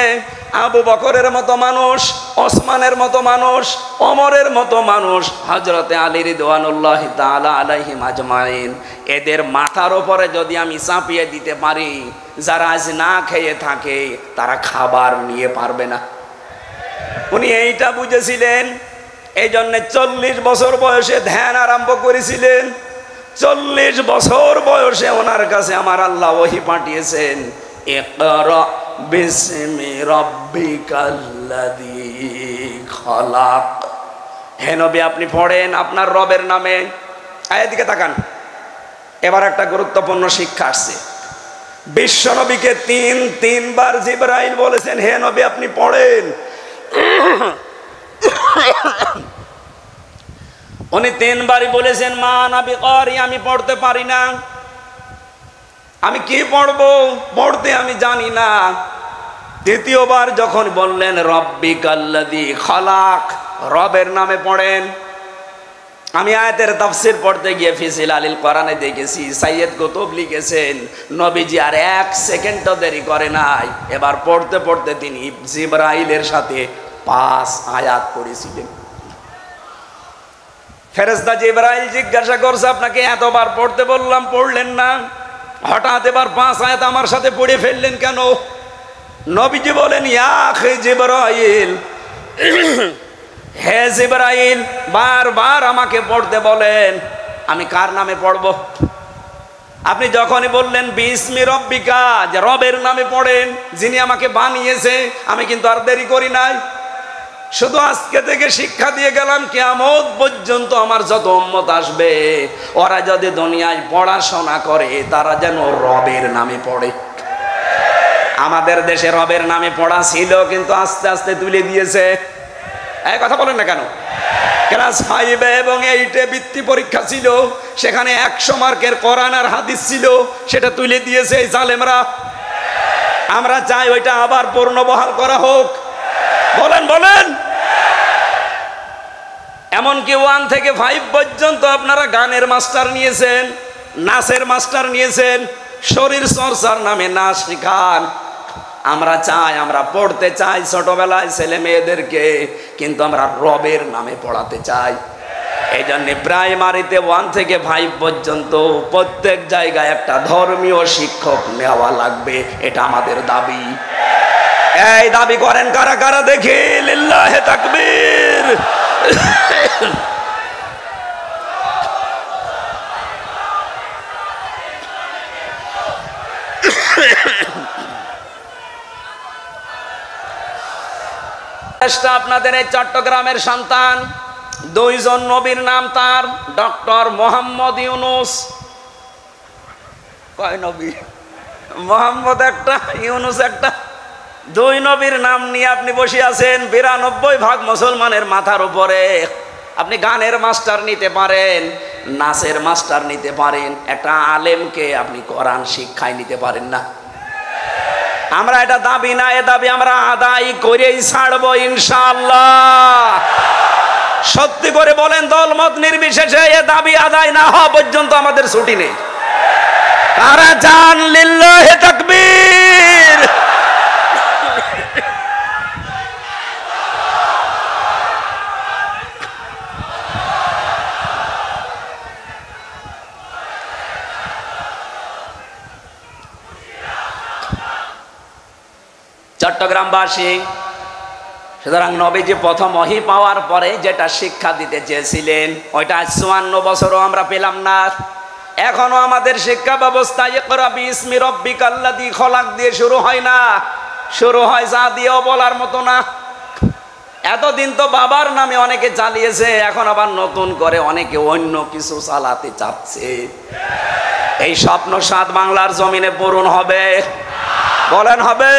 আবু বকরের মতো মানুষ, ওসমানের মতো মানুষ, ওমরের মতো মানুষ, হযরতে আলী রিদওয়ানুল্লাহি তাআলা আলাইহিম আজমাইন, এদের মাথার উপরে যদি আমি চাপিয়ে দিতে পারি, যারা আজ না খেয়ে থাকে তারা খাবার নিয়ে পারবে না। উনি এইটা বুঝেছিলেন, এই জন্য 40 বছর বয়সে ধ্যান আরম্ভ করেছিলেন। 40 বছর বয়সে ওনার কাছে আমার আল্লাহ ওহী পাঠিয়েছেন, ইকরা বিসমি রাব্বিকাল্লাযী খলাক। হে নবী আপনি পড়েন আপনার রবের নামে। এদিকে তাকান, এবার একটা গুরুত্বপূর্ণ শিক্ষা আসছে। বিশ্ব নবীকে তিনবার জিবরাইল বলেছেন হে নবী আপনি পড়েন। উনি তিনবারই বলেছেন মা নবী করি, আমি পড়তে পারি না, আমি কি পড়বো, পড়তে আমি জানি না। দ্বিতীয়বার যখন বললেন রব্বিকাল্লাযী খলাক, রবের নামে পড়েন। আমি আয়াতের তাফসীর পড়তে গিয়ে ফি জিলালিল কোরআনে দেখেছি সাইয়্যেদ কুতুব লিখেছেন নবীজি আর এক সেকেন্ডও দেরি করে নাই, এবার পড়তে পড়তে তিনি জিবরাইলের সাথে 5 আয়াত পড়েছিলেন। ফেরেশতা জিবরাইল জিজ্ঞাসা করছে আপনাকে এতবার পড়তে বললাম পড়লেন না, হঠাৎ এবার 5 আয়াত আমার সাথে পড়ে ফেললেন কেন? নবীজি বলেন ইয়া আখি জিবরাইল, হে জিবরাইল বারবার আমাকে পড়তে বলেন, আমি কার নামে পড়ব? আপনি যখনই বললেন বিসমি রব্বিকা, যে রবের নামে পড়েন যিনি আমাকে বানিয়েছে, আমি কিন্তু আর দেরি করি নাই। শুধু আজকে থেকে শিক্ষা দিয়ে গেলাম কিয়ামত পর্যন্ত আমার যত উম্মত আসবে ওরা যদি দুনিয়ায় পড়াশোনা করে তারা যেন রবের নামে পড়ে। আমাদের দেশে রবের নামে পড়া ছিল কিন্তু আস্তে আস্তে তুলে দিয়েছে। এই কথা বলেন না কেন? ক্লাস 5 এবং 8 বৃত্তি পরীক্ষা ছিল, সেখানে 100 মার্কের কোরআন আর হাদিস ছিল, সেটা তুলে দিয়েছে এই জালেমরা। আমরা চাই ওইটা আবার পূর্ণবহাল করা হোক। বলেন বলেন। এমনকি 1 থেকে 5 পর্যন্ত আপনারা গানের মাস্টার নিয়েছেন, নাচের মাস্টার নিয়েছেন, শরীর চর্চার নামে নাচ শেখান। আমরা চাই, আমরা পড়তে চাই ছোটবেলায় ছেলে মেয়েদেরকে, কিন্তু আমরা রবের নামে পড়াতে চাই। এই জন্য প্রাইমারিতে 1 থেকে 5 পর্যন্ত প্রত্যেক জায়গায় একটা ধর্মীয় শিক্ষক নেওয়া লাগবে, এটা আমাদের দাবি। এই দাবি করেন কারা কারা দেখি? লিল্লাহে তাকবীর। আপনাদের এই চট্টগ্রামের সন্তান, 2 জন নবীর নাম তার, ডক্টর মোহাম্মদ ইউনুস। কয় নবী? মোহাম্মদ একটা, ইউনুস একটা। 2 নবীর নাম নিয়ে আপনি বসে আছেন। 92% মুসলমানের মাথার উপরে। আপনি গানের মাস্টার নিতে পারেন, নাচের মাস্টার নিতে পারেন, একটা আলেমকে আপনি কোরআন শিক্ষায় নিতে পারেন না। আমরা এটা দাবি না, এ দাবি আমরা আদায় করেই ছাড়বো ইনশাআল্লাহ। সত্যি করে বলেন, দলমত নির্বিশেষে এ দাবি আদায় না হওয়া পর্যন্ত আমাদের ছুটি নেই। তারা জান লিল্লাহে তাকবীর। চট্টগ্রামবাসী, সুতরাং নবীজি প্রথম ওহী পাওয়ার পরে যেটা শিক্ষা দিতে চেয়েছিলেন ওইটা 54 বছরও আমরা পেলাম না। এখনো আমাদের শিক্ষা ব্যবস্থা ইকরা বিসমি রব্বিকাল্লাযী খলাক দিয়ে শুরু হয় না, শুরু হয় যা দিয়েও বলার মতো না। এতদিন তো বাবার নামে অনেকে চালিয়েছে, এখন আবার নতুন করে অনেকে অন্য কিছু চালাতে চাচ্ছে। এই স্বপ্ন 7 বাংলার জমিনে পূরণ হবে? বলেন হবে?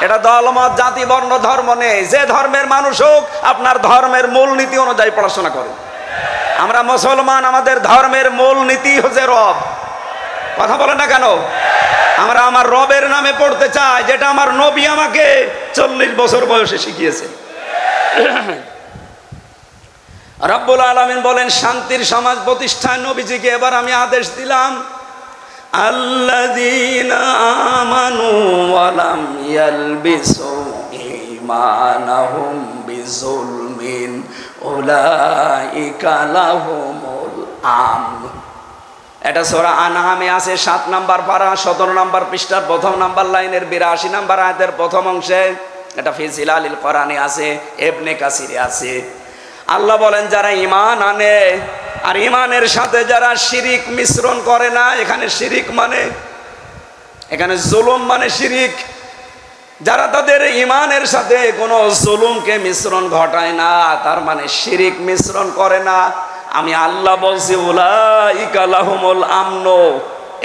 এটা দলমত জাতি বর্ণ ধর্ম নেই, যে ধর্মের মানুষ হোক আপনার ধর্মের মূল নীতি অনুযায়ী পড়াশোনা করেন। আমরা মুসলমান, আমাদের ধর্মের মূল নীতি হচ্ছে রব। কথা বলেন না কেন? আমরা আমার রবের নামে পড়তে চাই, যেটা আমার নবী আমাকে 40 বছর বয়সে শিখিয়েছে। রব্বুল আলামিন বলেন শান্তির সমাজ প্রতিষ্ঠায় নবীজিকে এবার আমি আদেশ দিলাম, আল্লাযীনা আমানু ওয়া লাম ইয়ালবিসু ঈমানাহুম বিযুলমিন উলাইকা লাহুমুল আমন। এটা সূরা আনআমে আছে 7 নম্বর পারা 17 নম্বর পৃষ্ঠার 1ম নম্বর লাইনের 82 নম্বর আয়াতের প্রথম অংশে। এটা ফি জিলালিল কোরআনে আছে, ইবনে কাসিরে আছে। আল্লাহ বলেন যারা ঈমান আনে আর ঈমানের সাথে যারা শিরিক মিশ্রণ করে না, এখানে শিরিক মানে, এখানে জুলুম মানে শিরিক, যারা তাদের ইমানের সাথে কোনো জুলুমকে মিশ্রণ ঘটায় না, তার মানে শিরিক মিশ্রণ করে না, আমি আল্লাহ বলছি উলাইকা লাহুমুল আমন,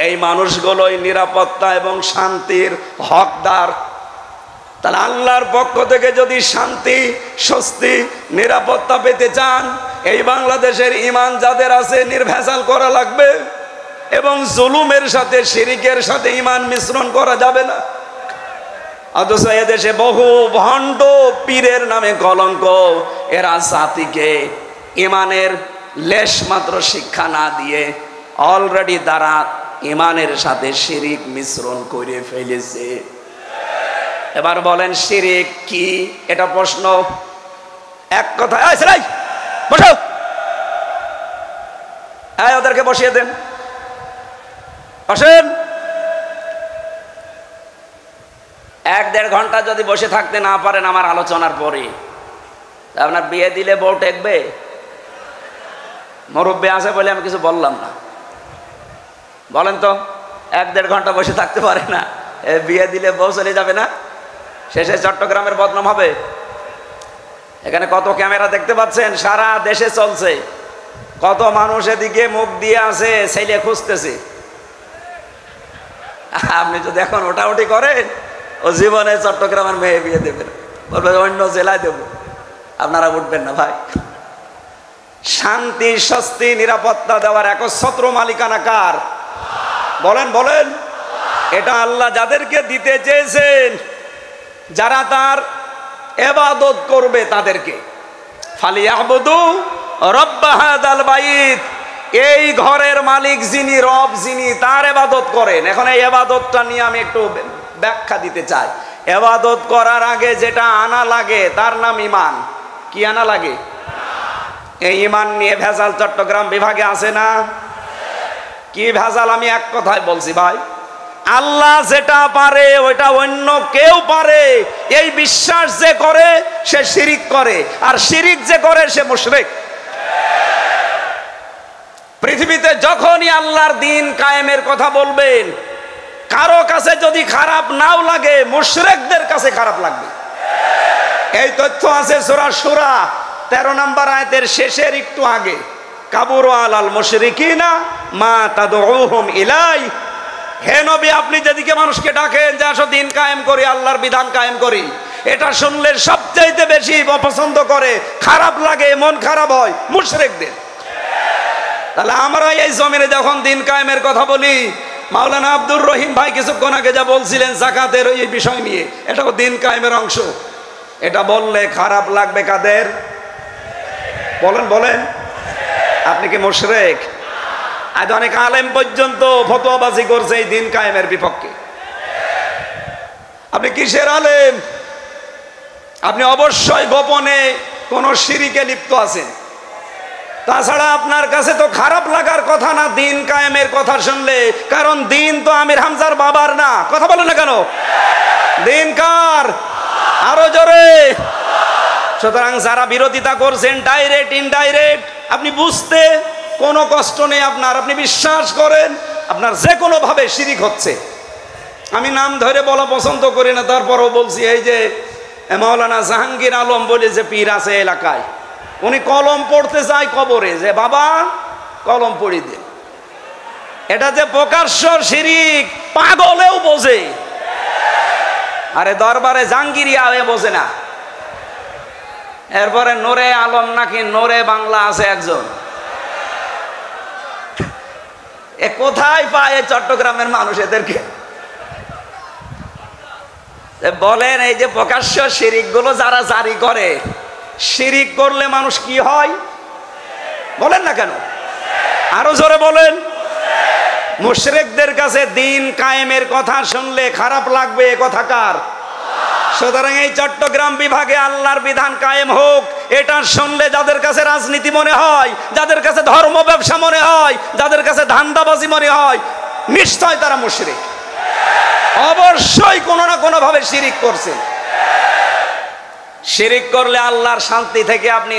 এই মানুষগুলোই নিরাপত্তা এবং শান্তির হকদার। তাহলে আল্লাহর পক্ষ থেকে যদি শান্তি, স্বস্তি, নিরাপত্তা পেতে চান, এই বাংলাদেশের ইমান যাদের আছে নির্ভেজাল করা লাগবে, এবং জুলুমের সাথে শিরিকের সাথে ইমান মিশ্রণ করা যাবে না। অথচ এদেশে বহু ভণ্ড পীরের নামে কলঙ্ক, এরা জাতিকে ইমানের লেশ মাত্র শিক্ষা না দিয়ে অলরেডি তারা ইমানের সাথে শিরিক মিশ্রণ করে ফেলেছে। এবার বলেন শিরিক কি? এটা প্রশ্ন। এক কথা, বসো, ওদেরকে বসিয়ে দেন, বসেন। 1-1.5 ঘন্টা যদি বসে থাকতে না পারেন আমার আলোচনার পরে, আপনার বিয়ে দিলে বউ টেকবে? মুরব্বী আছে বলে আমি কিছু বললাম না, বলেন তো। 1-1.5 ঘন্টা বসে থাকতে পারে না, বিয়ে দিলে বউ চলে যাবে না? শেষে চট্টগ্রামের বদনাম হবে। এখানে কত ক্যামেরা দেখতে পাচ্ছেন, সারা দেশে চলছে। কত মানুষ এদিকে মুখ দিয়ে আছে, ছেলে খুঁজতেছে। আপনি যদি এখন ওটাউটি করেন, ও জীবনে চট্টগ্রামের মেয়ে বিয়ে দেবেন, বলবে অন্য জেলায় দেব, আপনারা উঠবেন না ভাই। শান্তি, স্বস্তি, নিরাপত্তা দেওয়ার একচ্ছত্র মালিকানা কার? বলেন বলেন। এটা আল্লাহ যাদেরকে দিতে চেয়েছেন, যারা তার ইবাদত করবে তাদেরকে। ফালিয়াবুদু রব্ব হাযাল বাইত, এই ঘরের মালিক যিনি, রব যিনি, তার ইবাদত করেন। এখন এই ইবাদতটা নিয়ে আমি একটু ব্যাখ্যা দিতে চাই। ইবাদত করার আগে যেটা আনা লাগে তার নাম ঈমান। কি আনা লাগে? এই ঈমান নিয়ে ভেজাল চট্টগ্রাম বিভাগে আছে না? কি ভেজাল? আমি এক কথায় বলছি ভাই, আল্লাহ যেটা পারে ওইটা অন্য কেউ পারে, এই বিশ্বাস যে করে সে শিরিক করে, আর শিরিক যে করে সে মুশরিক। পৃথিবীতে যখনই আল্লাহর দ্বীন কায়েমের কথা বলবেন, কারো কাছে যদি খারাপ নাও লাগে, মুশরিকদের কাছে খারাপ লাগবে। এই তথ্য আছে সূরা শূরা 13 নম্বর আয়াতের শেষের একটু আগে। কাবুরু আলাল মুশরিকিনা মা তাদউহুম ইলাই। হে নবী, আপনি যেদিকে মানুষকে ডাকেন যে আসো দিন কায়েম করি, আল্লাহর বিধান কায়েম করি, এটা শুনলে সবচাইতে বেশি অপছন্দ করে, খারাপ লাগে, মন খারাপ হয় মুশরিকদের। তাহলে আমরা এই জমিনে যখন দিন কায়েমের কথা বলি, মাওলানা আব্দুর রহিম ভাই কিছুক্ষণ আগে যা বলছিলেন যাকাতের এই বিষয় নিয়ে, এটাও দিন কায়েমের অংশ। এটা বললে খারাপ লাগবে কাদের? বলেন বলেন। আপনি কি মুশরিক? আজ অনেক আলেম পর্যন্ত ফতোয়াবাজি করছে এই দিন কায়েমের বিপক্ষে। আপনি কিসের আলেম? আপনি অবশ্যই গোপনে কোন শিরিকে লিপ্ত আছেন। তাছাড়া আপনার কাছে তো খারাপ লাগার কথা না দিন কায়েমের কথা শুনলে, কারণ দিন তো আমির হামজার বাবার না। কথা বলে না কেন? দিন কার? আরো জোরে। সুতরাং যারা বিরোধিতা করছেন ডাইরেক্ট ইনডাইরেক্ট, আপনি বুঝতে কোনো কষ্ট নেই আপনার, আপনি বিশ্বাস করেন আপনার যে কোনো ভাবে শিরিক হচ্ছে। আমি নাম ধরে বলা পছন্দ করি না, তারপরও বলছি। এই যে মাওলানা জাহাঙ্গীর আলম বলে যে পীর আছে এলাকায়, উনি কলম পড়তে যায় কবরে, যে বাবা কলম পড়ি দে। এটা যে প্রকাশ্য শিরিক পাগলেও বোঝে, আরে দরবারে জাহাঙ্গীরিয়া হয়ে বোঝে না। এরপরে নোরে আলম নাকি নোরে বাংলা আছে একজন, এ কোথায় পায় চট্টগ্রামের মানুষ এদেরকে? বলেন, এই যে প্রকাশ্য শিরিক গুলো যারা জারি করে, শিরিক করলে মানুষ কি হয় বলেন না কেন? আরো জোরে বলেন। মুশরিকদের কাছে দিন কায়েমের কথা শুনলে খারাপ লাগবে, এ কথা কার? সুতরাং এই চট্টগ্রাম বিভাগে আল্লাহর বিধান কায়েম হোক, এটা শুনলে যাদের কাছে রাজনীতি মনে হয়, যাদের কাছে ধর্ম ব্যবসা মনে হয়, যাদের কাছে ধান্দাবাজি মনে হয়, নিশ্চয় তারা মুশরিক। অবশ্যই কোনো না কোনো ভাবে শিরিক করছে। শিরিক করলে আল্লাহর শান্তি থেকে আপনি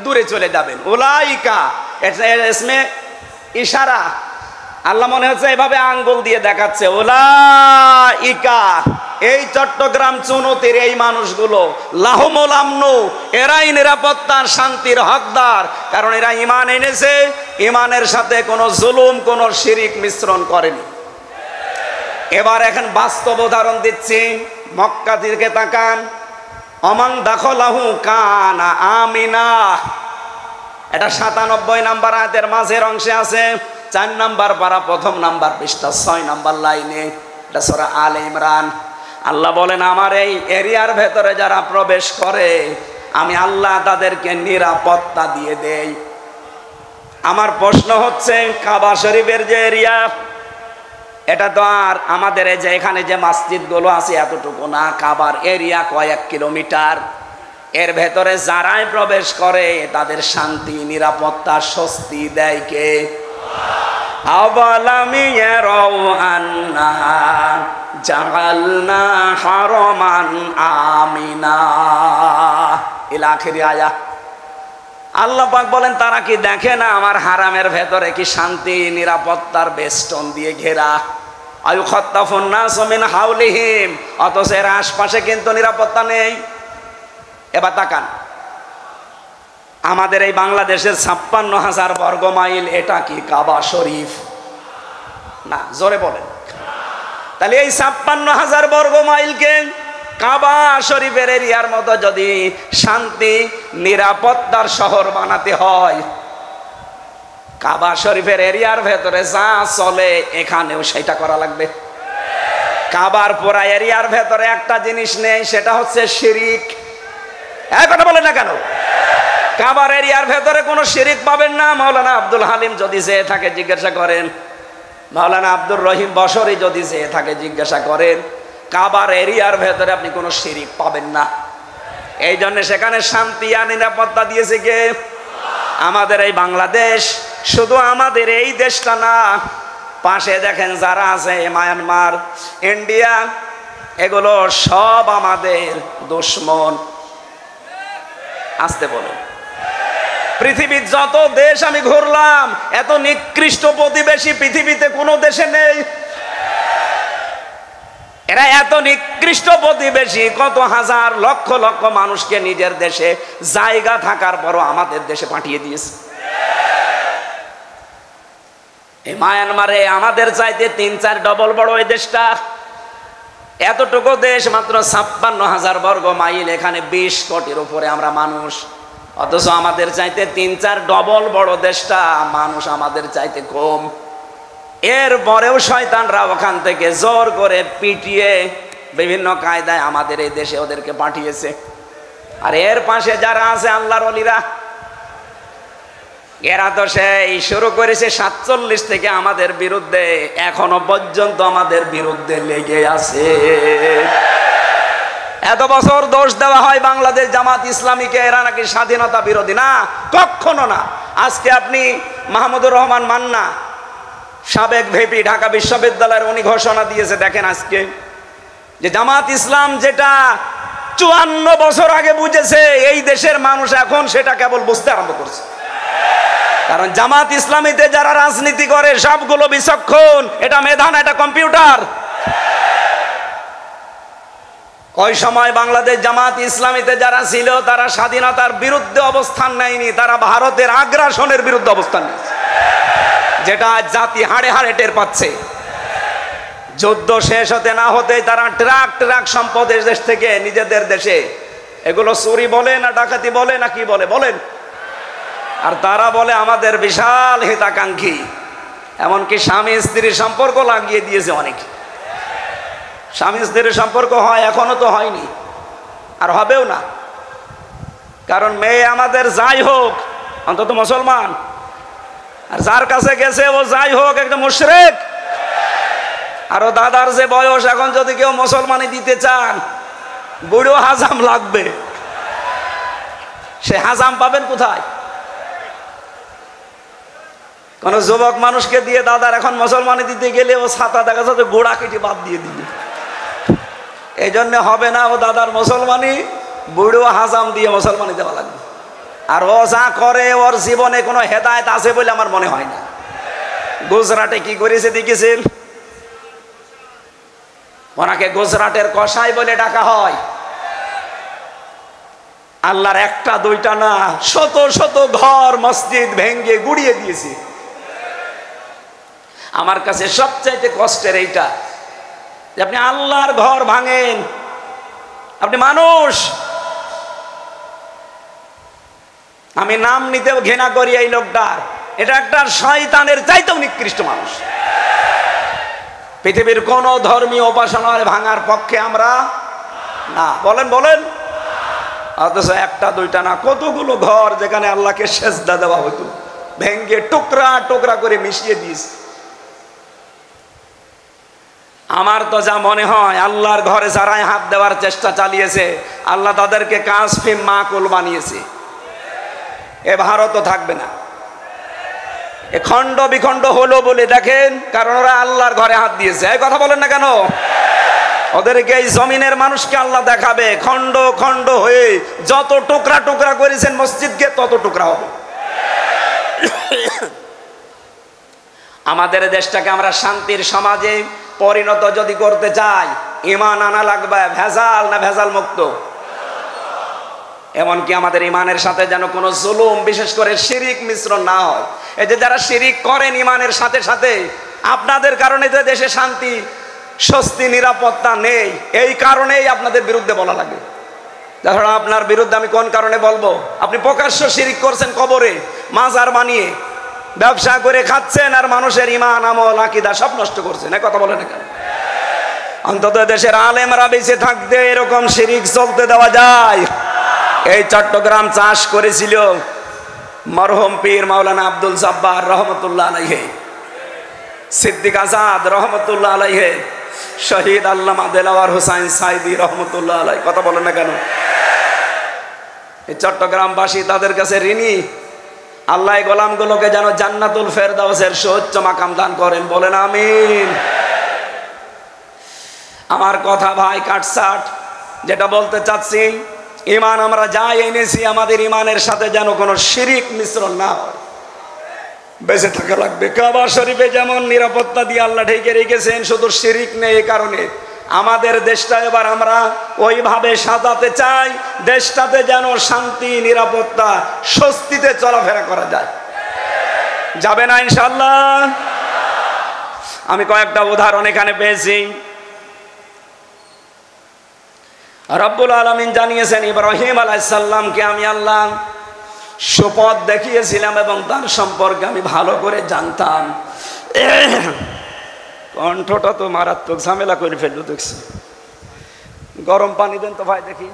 দূরে চলে যাবেন। উলাইকা ইসমে ইশারা, আল্লাহ মনে হচ্ছে এভাবে আঙ্গুল দিয়ে দেখাচ্ছে, উলাইকা, এই চট্টগ্রাম চুনতির এই মানুষগুলো, লাহুমুল আমনু, এরাই নিরাপত্তার শান্তির হকদার, কারণ এরা ঈমান এনেছে, ঈমানের সাথে কোনো জুলুম কোনো শিরিক মিশ্রণ করেনি। এবার এখন বাস্তব উদাহরণ দিচ্ছি, মক্কা দিকে তাকান, অমান দাখলাহু কানা আমিনা, এটা 97 নাম্বার আয়াতের মাঝের অংশে আছে, 4 নাম্বার পারা 1 নাম্বার পৃষ্ঠা 6 নাম্বার লাইনে, এটা সূরা আলে ইমরান। আল্লাহ বলেন, আমার এই এরিয়ার ভেতরে যারা প্রবেশ করে আমি আল্লাহ তাদেরকে নিরাপত্তা দিয়ে দেই। আমার প্রশ্ন হচ্ছে, কাবা শরীফের যে এরিয়া, এটা তো আর আমাদের এই যে এখানে যে মসজিদগুলো আছে এতটুকু না, কাবার এরিয়া কয়েক কিলোমিটার। এর ভেতরে যারাই প্রবেশ করে তাদের শান্তি নিরাপত্তা স্বস্তি দেয় কে? আওয়ালাম ইয়ারাউ আন্না জাআলনা হারামান আমিনা ইলা আখির আয়া। আল্লাহ পাক বলেন, তারা কি দেখে না আমার হারামের ভেতরে কি শান্তি নিরাপত্তার বেষ্টন দিয়ে ঘেরা? আয়ুখাত্তাফুন নাস মিন হাওলিহিম, অথচ এর আশপাশে কিন্তু নিরাপত্তা নেই। এবার তাকান, আমাদের এই বাংলাদেশের 56,000 বর্গ মাইল, এটা কি কাবা শরীফ? না, জোরে বলেন। তাহলে এই 56,000 বর্গ মাইলকে কাবা শরীফের এরিয়ার মতো যদি শান্তি নিরাপত্তার শহর বানাতে হয়, কাবা শরীফের এরিয়ার ভেতরে যা চলে এখানেও সেটা করা লাগবে। কাবার পুরা এরিয়ার ভেতরে একটা জিনিস নেই, সেটা হচ্ছে শিরিক। এক কথা বলেন না কেন? কাবার এরিয়ার ভেতরে কোনো শিরিক পাবেন না। মাওলানা আব্দুল হালিম যদি যেয়ে থাকে জিজ্ঞাসা করেন, মাওলানা আব্দুর রহিম বসরি যদি যেয়ে থাকে জিজ্ঞাসা করেন, কাবার এরিয়ার ভেতরে আপনি কোনো শিরিক পাবেন না। এই জন্য সেখানে শান্তি আর নিরাপত্তা দিয়েছে কে? আমাদের এই বাংলাদেশ। শুধু আমাদের এই দেশটা না, পাশে দেখেন যারা আছে, মায়ানমার, ইন্ডিয়া, এগুলো সব আমাদের দুশ্মন। আসতে বলো। পৃথিবীর যত দেশ আমি ঘুরলাম, এত নিকৃষ্ট প্রতিবেশী পৃথিবীতে কোনো দেশে নেই। এরা এত নিকৃষ্ট প্রতিবেশী, কত হাজার লক্ষ লক্ষ মানুষকে নিজের দেশে জায়গা থাকার পরও আমাদের দেশে পাঠিয়ে দিয়েছে। এই মায়ানমারে আমাদের চাইতে 3-4 ডবল বড় এই দেশটা। এতটুকু দেশ, মাত্র 56,000 বর্গ মাইল, এখানে 20 কোটির উপরে আমরা মানুষ, অথচ আমাদের চাইতে 3-4 ডবল বড় দেশটা, মানুষ আমাদের চাইতে কম। এরপরেও শয়তানরা ওখান থেকে জোর করে পিটিয়ে বিভিন্ন কায়দায় আমাদের এই দেশে ওদেরকে পাঠিয়েছে। আর এর পাশে যারা আছে আল্লাহর ওলিরা, এরা তো সেই শুরু করেছে 47 থেকে আমাদের বিরুদ্ধে, এখনো পর্যন্ত আমাদের বিরুদ্ধে লেগে আছে। এত বছর দোষ দেওয়া হয় বাংলাদেশ জামাত ইসলামীকে, এরা নাকি স্বাধীনতা বিরোধী। না, কখনো না। আজকে আপনি মাহমুদুর রহমান মান্না, সাবেক ভিপি ঢাকা বিশ্ববিদ্যালয়ের, উনি ঘোষণা দিয়েছে, দেখেন আজকে, যে জামাত ইসলাম যেটা 54 বছর আগে বুঝেছে, এই দেশের মানুষ এখন সেটা কেবল বুঝতে আরম্ভ করছে। কারণ জামাত ইসলামীতে যারা রাজনীতি করে সবগুলো বিচক্ষণ, এটা মেধা না, এটা কম্পিউটার। ওই সময় বাংলাদেশ জামাত ইসলামীতে যারা ছিল তারা স্বাধীনতার বিরুদ্ধে অবস্থান নেয়নি, তারা ভারতের আগ্রাসনের বিরুদ্ধে অবস্থান নিয়েছে, যেটা জাতি হাড়ে হাড়ে টের পাচ্ছে। যুদ্ধ শেষ হতে না হতেই তারা ট্রাক ট্রাক সম্পদ দেশ থেকে নিজেদের দেশে, এগুলো চুরি বলে না ডাকাতি বলে না কি বলে বলেন, আর তারা বলে আমাদের বিশাল হিতাকাঙ্ক্ষী। এমনকি স্বামী স্ত্রীর সম্পর্ক লাগিয়ে দিয়েছে অনেক। স্বামী স্ত্রীর সম্পর্ক হয়, এখনো তো হয়নি, আর হবেও না। কারণ মেয়ে আমাদের যাই হোক অন্তত মুসলমান, আর যার কাছে গেছে ও যাই হোক একটা মুশরিক। আর ও দাদার যে বয়স, এখন যদি কেউ মুসলমানি দিতে চান, বুড়ো হাজাম লাগবে। সে হাজাম পাবেন কোথায়? কোন যুবক মানুষকে দিয়ে দাদার এখন মুসলমানি দিতে গেলে ও ছাতা দেখা যাচ্ছে গোড়া কেটে বাদ দিয়ে দিবে। এই জন্য হবে না, ও দাদার মুসলমানি বুড়ো হাজাম দিয়ে মুসলমানি দেওয়া লাগবে। আর ও যা করে, ওর জীবনে কোনো হেদায়েত আছে বলে আমার মনে হয় না। গুজরাটে কি করেছে দেখেছেন? ওনাকে গুজরাটের কসাই বলে ডাকা হয়। আল্লাহর একটা দুইটা না, শত শত ঘর মসজিদ ভেঙ্গে গুড়িয়ে দিয়েছে। আমার কাছে সবচাইতে কষ্টের এইটা যে আপনি আল্লাহর ঘর ভাঙেন, আপনি মানুষ। আমি নাম নিতেও ঘৃণা করি এই লোকটার। এটা একটা শয়তানের চাইতেও নিকৃষ্ট মানুষ। পৃথিবীর কোন ধর্মীয় উপাসনার ভাঙার পক্ষে আমরা না, বলেন বলেন। অথচ একটা দুইটা না, কতগুলো ঘর যেখানে আল্লাহকে সেজদা দেওয়া হতো ভেঙ্গে টুকরা টুকরা করে মিশিয়ে দিয়েছে। আমার তো যা মনে হয় আল্লাহর ঘরে যারাই হাত দেওয়ার চেষ্টা চালিয়েছে আল্লাহ তাদেরকে কাশফি মাকুল বানিয়েছে। এ ভারতও থাকবে না। এ খণ্ড বিখণ্ড হলো বলে দেখেন, কারণ ওরা আল্লাহর ঘরে হাত দিয়েছে। এই কথা বলেন না কেন? ওদেরকে এই জমিনের মানুষকে আল্লাহ দেখাবে খণ্ড খণ্ড হয়ে যত টুকরা টুকরা করেছেন মসজিদকে তত টুকরা হবে। আমাদের দেশটাকে আমরা শান্তির সমাজে পরিণত যদি করতে চাই, ঈমান আনা লাগবে ভেজাল না ভেজাল মুক্ত। এমনকি আমাদের ঈমানের সাথে যেন কোনো জুলুম, বিশেষ করে শিরিক মিশ্রণ না হয়। এই যে যারা শিরিক করেন ঈমানের সাথে সাথে, আপনাদের কারণে যে দেশে শান্তি স্বস্তি নিরাপত্তা নেই, এই কারণেই আপনাদের বিরুদ্ধে বলা লাগে। তাছাড়া আপনার বিরুদ্ধে আমি কোন কারণে বলবো? আপনি প্রকাশ্য শিরিক করছেন, কবরে মাজার বানিয়ে ব্যবসা করে খাচ্ছেন, আর মানুষের ঈমান আমল আকীদা সব নষ্ট করছেন। এই কথা বলেন না কেন? অন্তত দেশের আলেমরা বেঁচে থাকতে এরকম শিরিক চলতে দেওয়া যায়? এই চট্টগ্রাম চাষ করেছিল মরহুম পীর মাওলানা আব্দুল জব্বার রহমতুল্লাহ আলাইহি, সিদ্দিক আজাদ রহমতুল্লাহ আলাইহি, শহীদ আল্লামা দেলাওয়ার হোসাইন সাইদি রহমতুল্লাহ আলাইহি। কথা বলেন না কেন? এই চট্টগ্রামবাসী তাদের কাছে ঋণী। আল্লাহ গোলামগুলোকে যেন জান্নাতুল ফেরদাউসের সর্বোচ্চ মাকাম দান করেন, বলেন আমিন। আমার কথা ভাই কাটসাট, যেটা বলতে চাচ্ছি, ঈমান আমরা যাই এনেছি আমাদের ঈমানের সাথে যেন কোনো শিরিক মিশ্রণ না হয়। বেঁচে থাকা লাগবে। কাবা শরীফে যেমন নিরাপত্তা দিয়ে আল্লাহ ঢেকে রেখেছেন, শুধু শিরিক নেই। এই কারণে আমাদের দেশটা এবার আমরা ওইভাবে সাজাতে চাই, দেশটাতে যেন শান্তি নিরাপত্তা স্বস্তিতে চলাফেরা করা যায়। যাবে না ইনশাআল্লাহ? আমি কয়েকটা উদাহরণ এখানে পেয়েছি। রব্বুল আলামিন জানিয়েছেন ইব্রাহিম আলাইহিস সালামকে আমি আল্লাহ সুপথ দেখিয়েছিলাম এবং তার সম্পর্কে আমি ভালো করে জানতাম। কণ্ঠটা তো মারাত্মক ঝামেলা করে ফেললো দেখছি। গরম পানি দেন তো ভাই, দেখি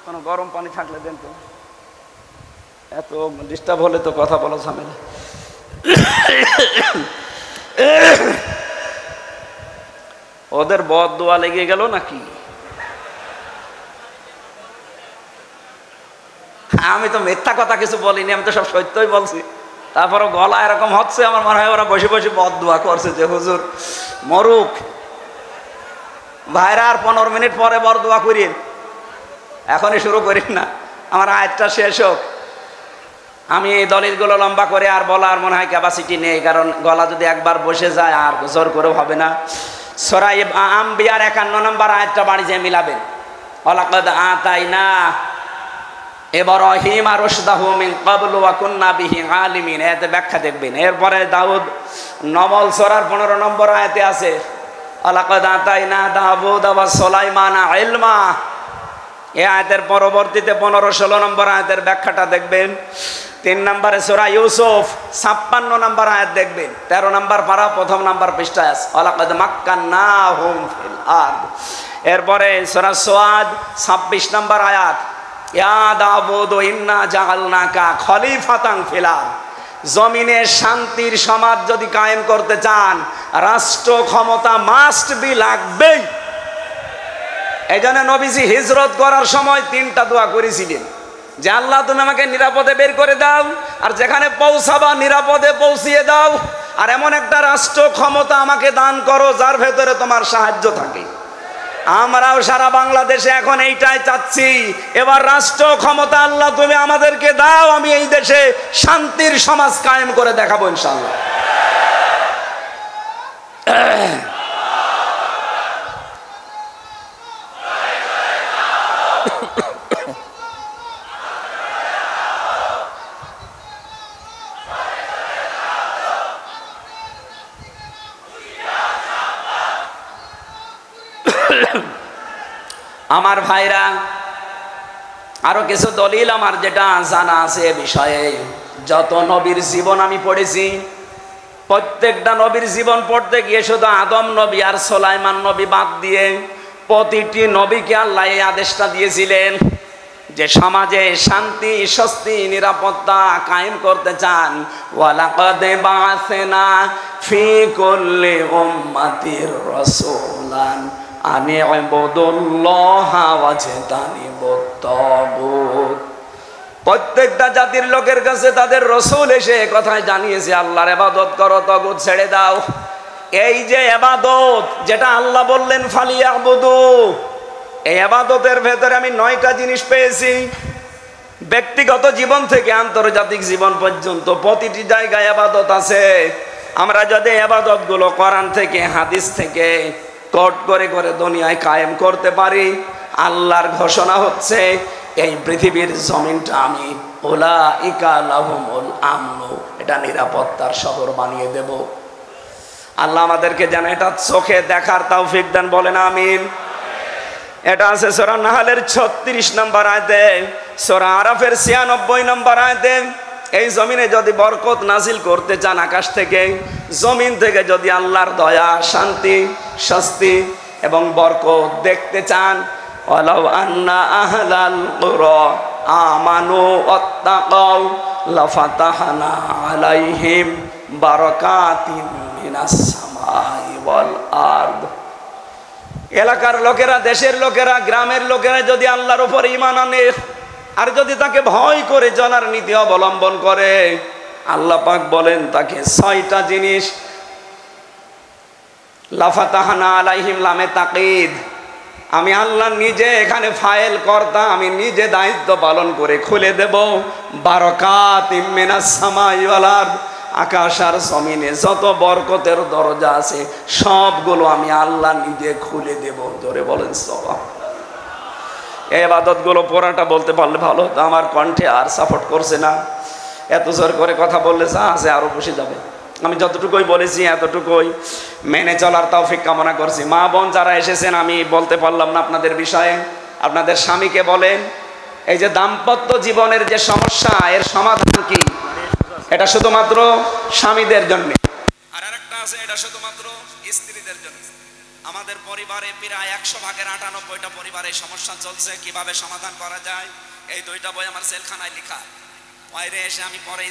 কোনো গরম পানি থাকলে দেন তো। এত ডিস্টার্ব হলে তো কথা বলা ঝামেলা। ওদের বদদোয়া লেগে গেল নাকি? আমি তো মিথ্যা কথা কিছু বলিনি, আমি তো সব সত্যই বলছি। তারপরে গলা এরকম হচ্ছে, আমার মনে হয় ওরা বসে বসে বদদোয়া করছে যে হুজুর মরুক। ভাইরা আর 15 মিনিট পরে বদদোয়া করিন, এখনই শুরু করিন না, আমার আয়াতটা শেষ হোক। আমি এই দলিলগুলো লম্বা করে আর বলার মনে হয় ক্যাপাসিটি নেই, কারণ গলা যদি একবার বসে যায় আর জোর করেও হবে না। সূরা আম্বিয়ার 51 নম্বর আয়াতটা বাড়ি যেয়ে মিলাবেন। ওয়ালাকাদ আতাইনা ইব্রাহিম রুশদাহু মিন ক্বাবলু ওয়া কুননা বিহি আলিমিন। এতে ব্যাখ্যা দেখবেন। এরপরে দাউদ নমল সূরার 15 নম্বর আয়াতে আছে ওয়ালাকাদ আতাইনা দাউদ ওয়া সুলাইমানা ইলমা। এই আয়াতের পরবর্তীতে 15-16 নম্বর আয়াতের ব্যাখ্যাটা দেখবেন। 3 নম্বরে সূরা ইউসুফ 56 নম্বর আয়াত দেখবেন। 13 নম্বর পারা 1ম নম্বর পৃষ্ঠায় আছে ওয়ালাকাদ মাক্কান্নাহুম ফিল আরদ। এরপরে সূরা সুআদ 26 নম্বর আয়াত ইয়া দাউদ ইন্না জাআলনাকা খলিফাতান ফিল আরদ। জমিনে শান্তির সমাজ যদি কায়েম করতে চান, রাষ্ট্র ক্ষমতা মাস্ট বি লাগবেই। এই জন্য নবীজি হিজরত করার সময় 3টা দোয়া করেছিলেন যে আল্লাহ তুমি আমাকে নিরাপদে বের করে দাও, আর যেখানে পৌঁছাবা নিরাপদে পৌঁছিয়ে দাও, আর এমন একটা রাষ্ট্র ক্ষমতা আমাকে দান করো যার ভেতরে তোমার সাহায্য থাকে। আমরাও সারা বাংলাদেশে এখন এইটাই চাচ্ছি, এবার রাষ্ট্র ক্ষমতা আল্লাহ তুমি আমাদেরকে দাও, আমি এই দেশে শান্তির সমাজ কায়েম করে দেখাবো ইনশাআল্লাহ। আমার ভাইরা, আরো কিছু দলিল আমার যেটা জানা আছে এ বিষয়ে। যত নবীর জীবন আমি পড়েছি, প্রত্যেকটা নবীর জীবন পড়তে গিয়ে শুধু আদম নবী আর সুলাইমান নবী বাদ দিয়ে প্রতিটি নবীকে আল্লাহ এই আদেশটা দিয়েছিলেন যে সমাজে শান্তি, স্বস্তি, নিরাপত্তা কায়েম করতে চান, ওয়ালাকাদ বাআসনা ফি কুল্লি উম্মাতির রাসূলান আনি ইবুদুল্লাহা ওয়াজতানিবুত তাগুত। প্রত্যেকটা জাতির লোকের কাছে তাদের রসূল এসে কথায় জানিয়েছে আল্লাহর ইবাদত করো, তাগুত ছেড়ে দাও। এই যে ইবাদত যেটা আল্লাহ বললেন ফালিয়াবুদু, এই ইবাদতের ভেতরে আমি 9টা জিনিস পেয়েছি। ব্যক্তিগত জীবন থেকে আন্তর্জাতিক জীবন পর্যন্ত প্রতিটি জায়গায় ইবাদত আছে। আমরা যদি ইবাদতগুলো কোরআন থেকে, হাদিস থেকে কোট করে করে দুনিয়ায় কায়েম করতে পারি, আল্লাহর ঘোষণা হচ্ছে এই পৃথিবীর জমিনটা আমি উলাইকা লাহুমুল আমনু, এটা নিরাপত্তার শহর বানিয়ে দেব। আল্লাহ আমাদেরকে যেন এটা চোখে দেখার তৌফিক দেন, বলেন আমিন। এটা আছে সূরা নাহলের 36 নম্বর আয়াতে, সূরা আরাফের 96 নম্বর আয়াতে। এই জমিনে যদি বরকত নাজিল করতে চান আকাশ থেকে, জমিন থেকে যদি আল্লাহর দয়া, শান্তি, স্বস্তি এবং বরকত দেখতে চান, ওয়ালাউ আন্না আহলাল কুরা আমানু ওয়াত্তাকাউ লাফাতাহনা আলাইহিম বারাকাতিন মিনাস সামাই ওয়াল আরদ। এলাকার লোকেরা, দেশের লোকেরা, গ্রামের লোকেরা যদি আল্লাহর উপর ঈমান আনে আর যদি তাকে ভয় করে চলার নীতি অবলম্বন করে, আল্লাহ পাক বলেন তাকে 6টা জিনিস, লাফাতাহনা আলাইহিম লামে তাকিদ, আমি আল্লাহ নিজে এখানে ফাইল কর্তা, আমি নিজে দায়িত্ব পালন করে খুলে দেব। বারাকাতিম মিনাস সামাই ওয়াল আরদ, আকাশ আর জমিনে যত বরকতের দরজা আছে সবগুলো আমি আল্লাহ নিজে খুলে দেব। জোরে বলেন সুবহানাল্লাহ। এই ইবাদতগুলো পড়াটা বলতে পারলে ভালো হতো, আমার কণ্ঠে আর সাপোর্ট করছে না। এত জোর করে কথা বললে যা আছে আরো বসে যাবে। আমি যতটুকুই বলেছি এতটুকুই মেনে চলার তৌফিক কামনা করছি। মা বোন যারা এসেছেন, আমি বলতে পারলাম না আপনাদের বিষয়ে, আপনাদের স্বামীকে বলেন এই যে দাম্পত্য জীবনের যে সমস্যা, এর সমাধান কি? এটা শুধুমাত্র স্বামীদের জন্য। আর আরেকটা আছে, এটা শুধুমাত্র স্ত্রীদের জন্য। আমাদের পরিবারে প্রায় 100 ভাগের 98টা পরিবারে সমস্যা চলছে, কিভাবে সমাধান করা যায় এই 2টা বই আমার সেলখানায় লেখা। বাইরে এসে আমি পরে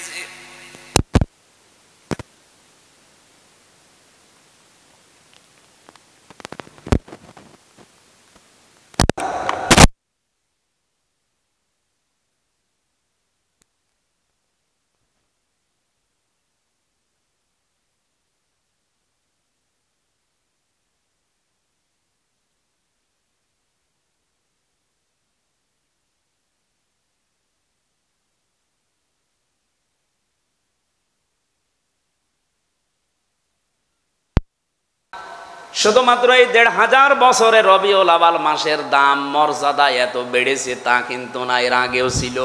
শুধুমাত্র এই 1500 বছরে রবিউল আউয়াল মাসের দাম, মর্যাদা এত বেড়েছে তা কিন্তু না, এর আগেও ছিল।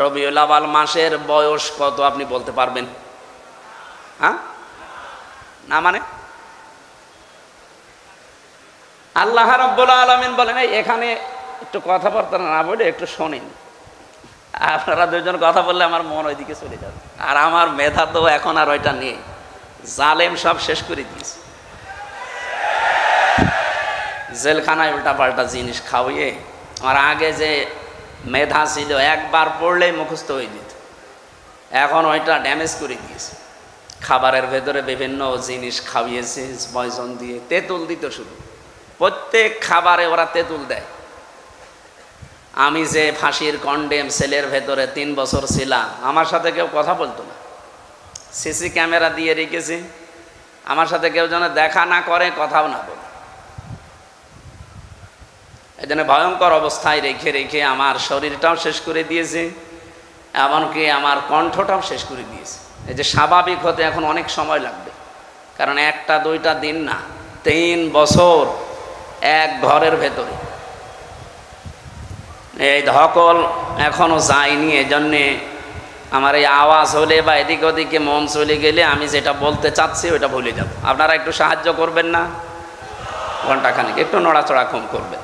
রবিউল আউয়াল মাসের বয়স কত আপনি বলতে পারবেন? হ্যাঁ না, মানে আল্লাহ রাব্বুল আলামিন বলেন, এখানে একটু কথাবার্তা না বলে একটু শোনেন। আপনারা দুজন কথা বললে আমার মন ওইদিকে চলে যাবে, আর আমার মেধা তো এখন আর ওইটা নেই। জালেম সব শেষ করে দিয়েছে, জেলখানায় উল্টা পাল্টা জিনিস খাওয়িয়ে। আমার আগে যে মেধা ছিল, একবার পড়লেই মুখস্থ হয়ে যেত, এখন ওইটা ড্যামেজ করে দিয়েছে। খাবারের ভেতরে বিভিন্ন জিনিস খাওয়িয়েছে পয়জন দিয়ে, তেঁতুল দিত শুধু, প্রত্যেক খাবারে ওরা তেঁতুল দেয়। আমি যে ফাঁসির কন্ডেম সেলের ভেতরে 3 বছর ছিলাম, আমার সাথে কেউ কথা বলতো না, সিসি ক্যামেরা দিয়ে রেখেছি, আমার সাথে কেউ যেন দেখা না করে, কথাও না বলে। এই জন্য ভয়ঙ্কর অবস্থায় রেখে রেখে আমার শরীরটাও শেষ করে দিয়েছে, এমনকি আমার কণ্ঠটাও শেষ করে দিয়েছে। এই যে স্বাভাবিক হতে এখন অনেক সময় লাগবে, কারণ 1টা 2টা দিন না, 3 বছর এক ঘরের ভেতরে। এই ধকল এখনো যায়নি, এজন্যে আমার এই আওয়াজ হলে বা এদিক ওদিকে মন চলে গেলে আমি যেটা বলতে চাচ্ছি ওইটা ভুলে যাব। আপনারা একটু সাহায্য করবেন না? ঘন্টাখানিক, একটু নড়াচড়া কম করবেন।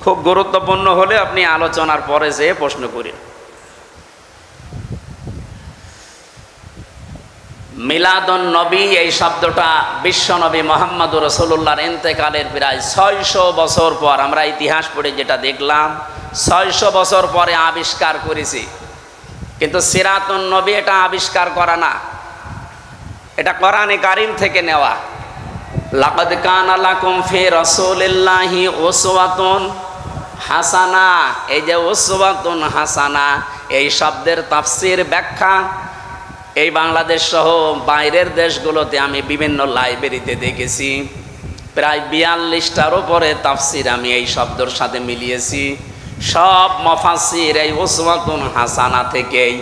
খুব গুরুত্বপূর্ণ হলে আপনি আলোচনার পরে যেয়ে প্রশ্ন করেন। মিলাদুন নবী এই শব্দটা বিশ্বনবী মুহাম্মদুর রাসূলুল্লাহর ইন্তেকালের প্রায় 600 বছর পর, আমরা ইতিহাস পড়ে যেটা দেখলাম 600 বছর পরে আবিষ্কার করেছি। কিন্তু সিরাতুন নবী এটা আবিষ্কার করা না, এটা কোরআনে কারীম থেকে নেওয়া। লাকাদ কানা লাকুম ফি রাসূলিল্লাহি উসওয়াতুন হাসানা, এই যে উসওয়াতুন হাসানা এই শব্দের তাফসীর ব্যাখ্যা এই বাংলাদেশ সহ বাইরের দেশগুলোতে আমি বিভিন্ন লাইব্রেরিতে দেখেছি। প্রায় 42টার উপরে তাফসীর আমি এই শব্দের সাথে মিলিয়েছি। সব মুফাসসির এই উসওয়াতুন হাসানা থেকেই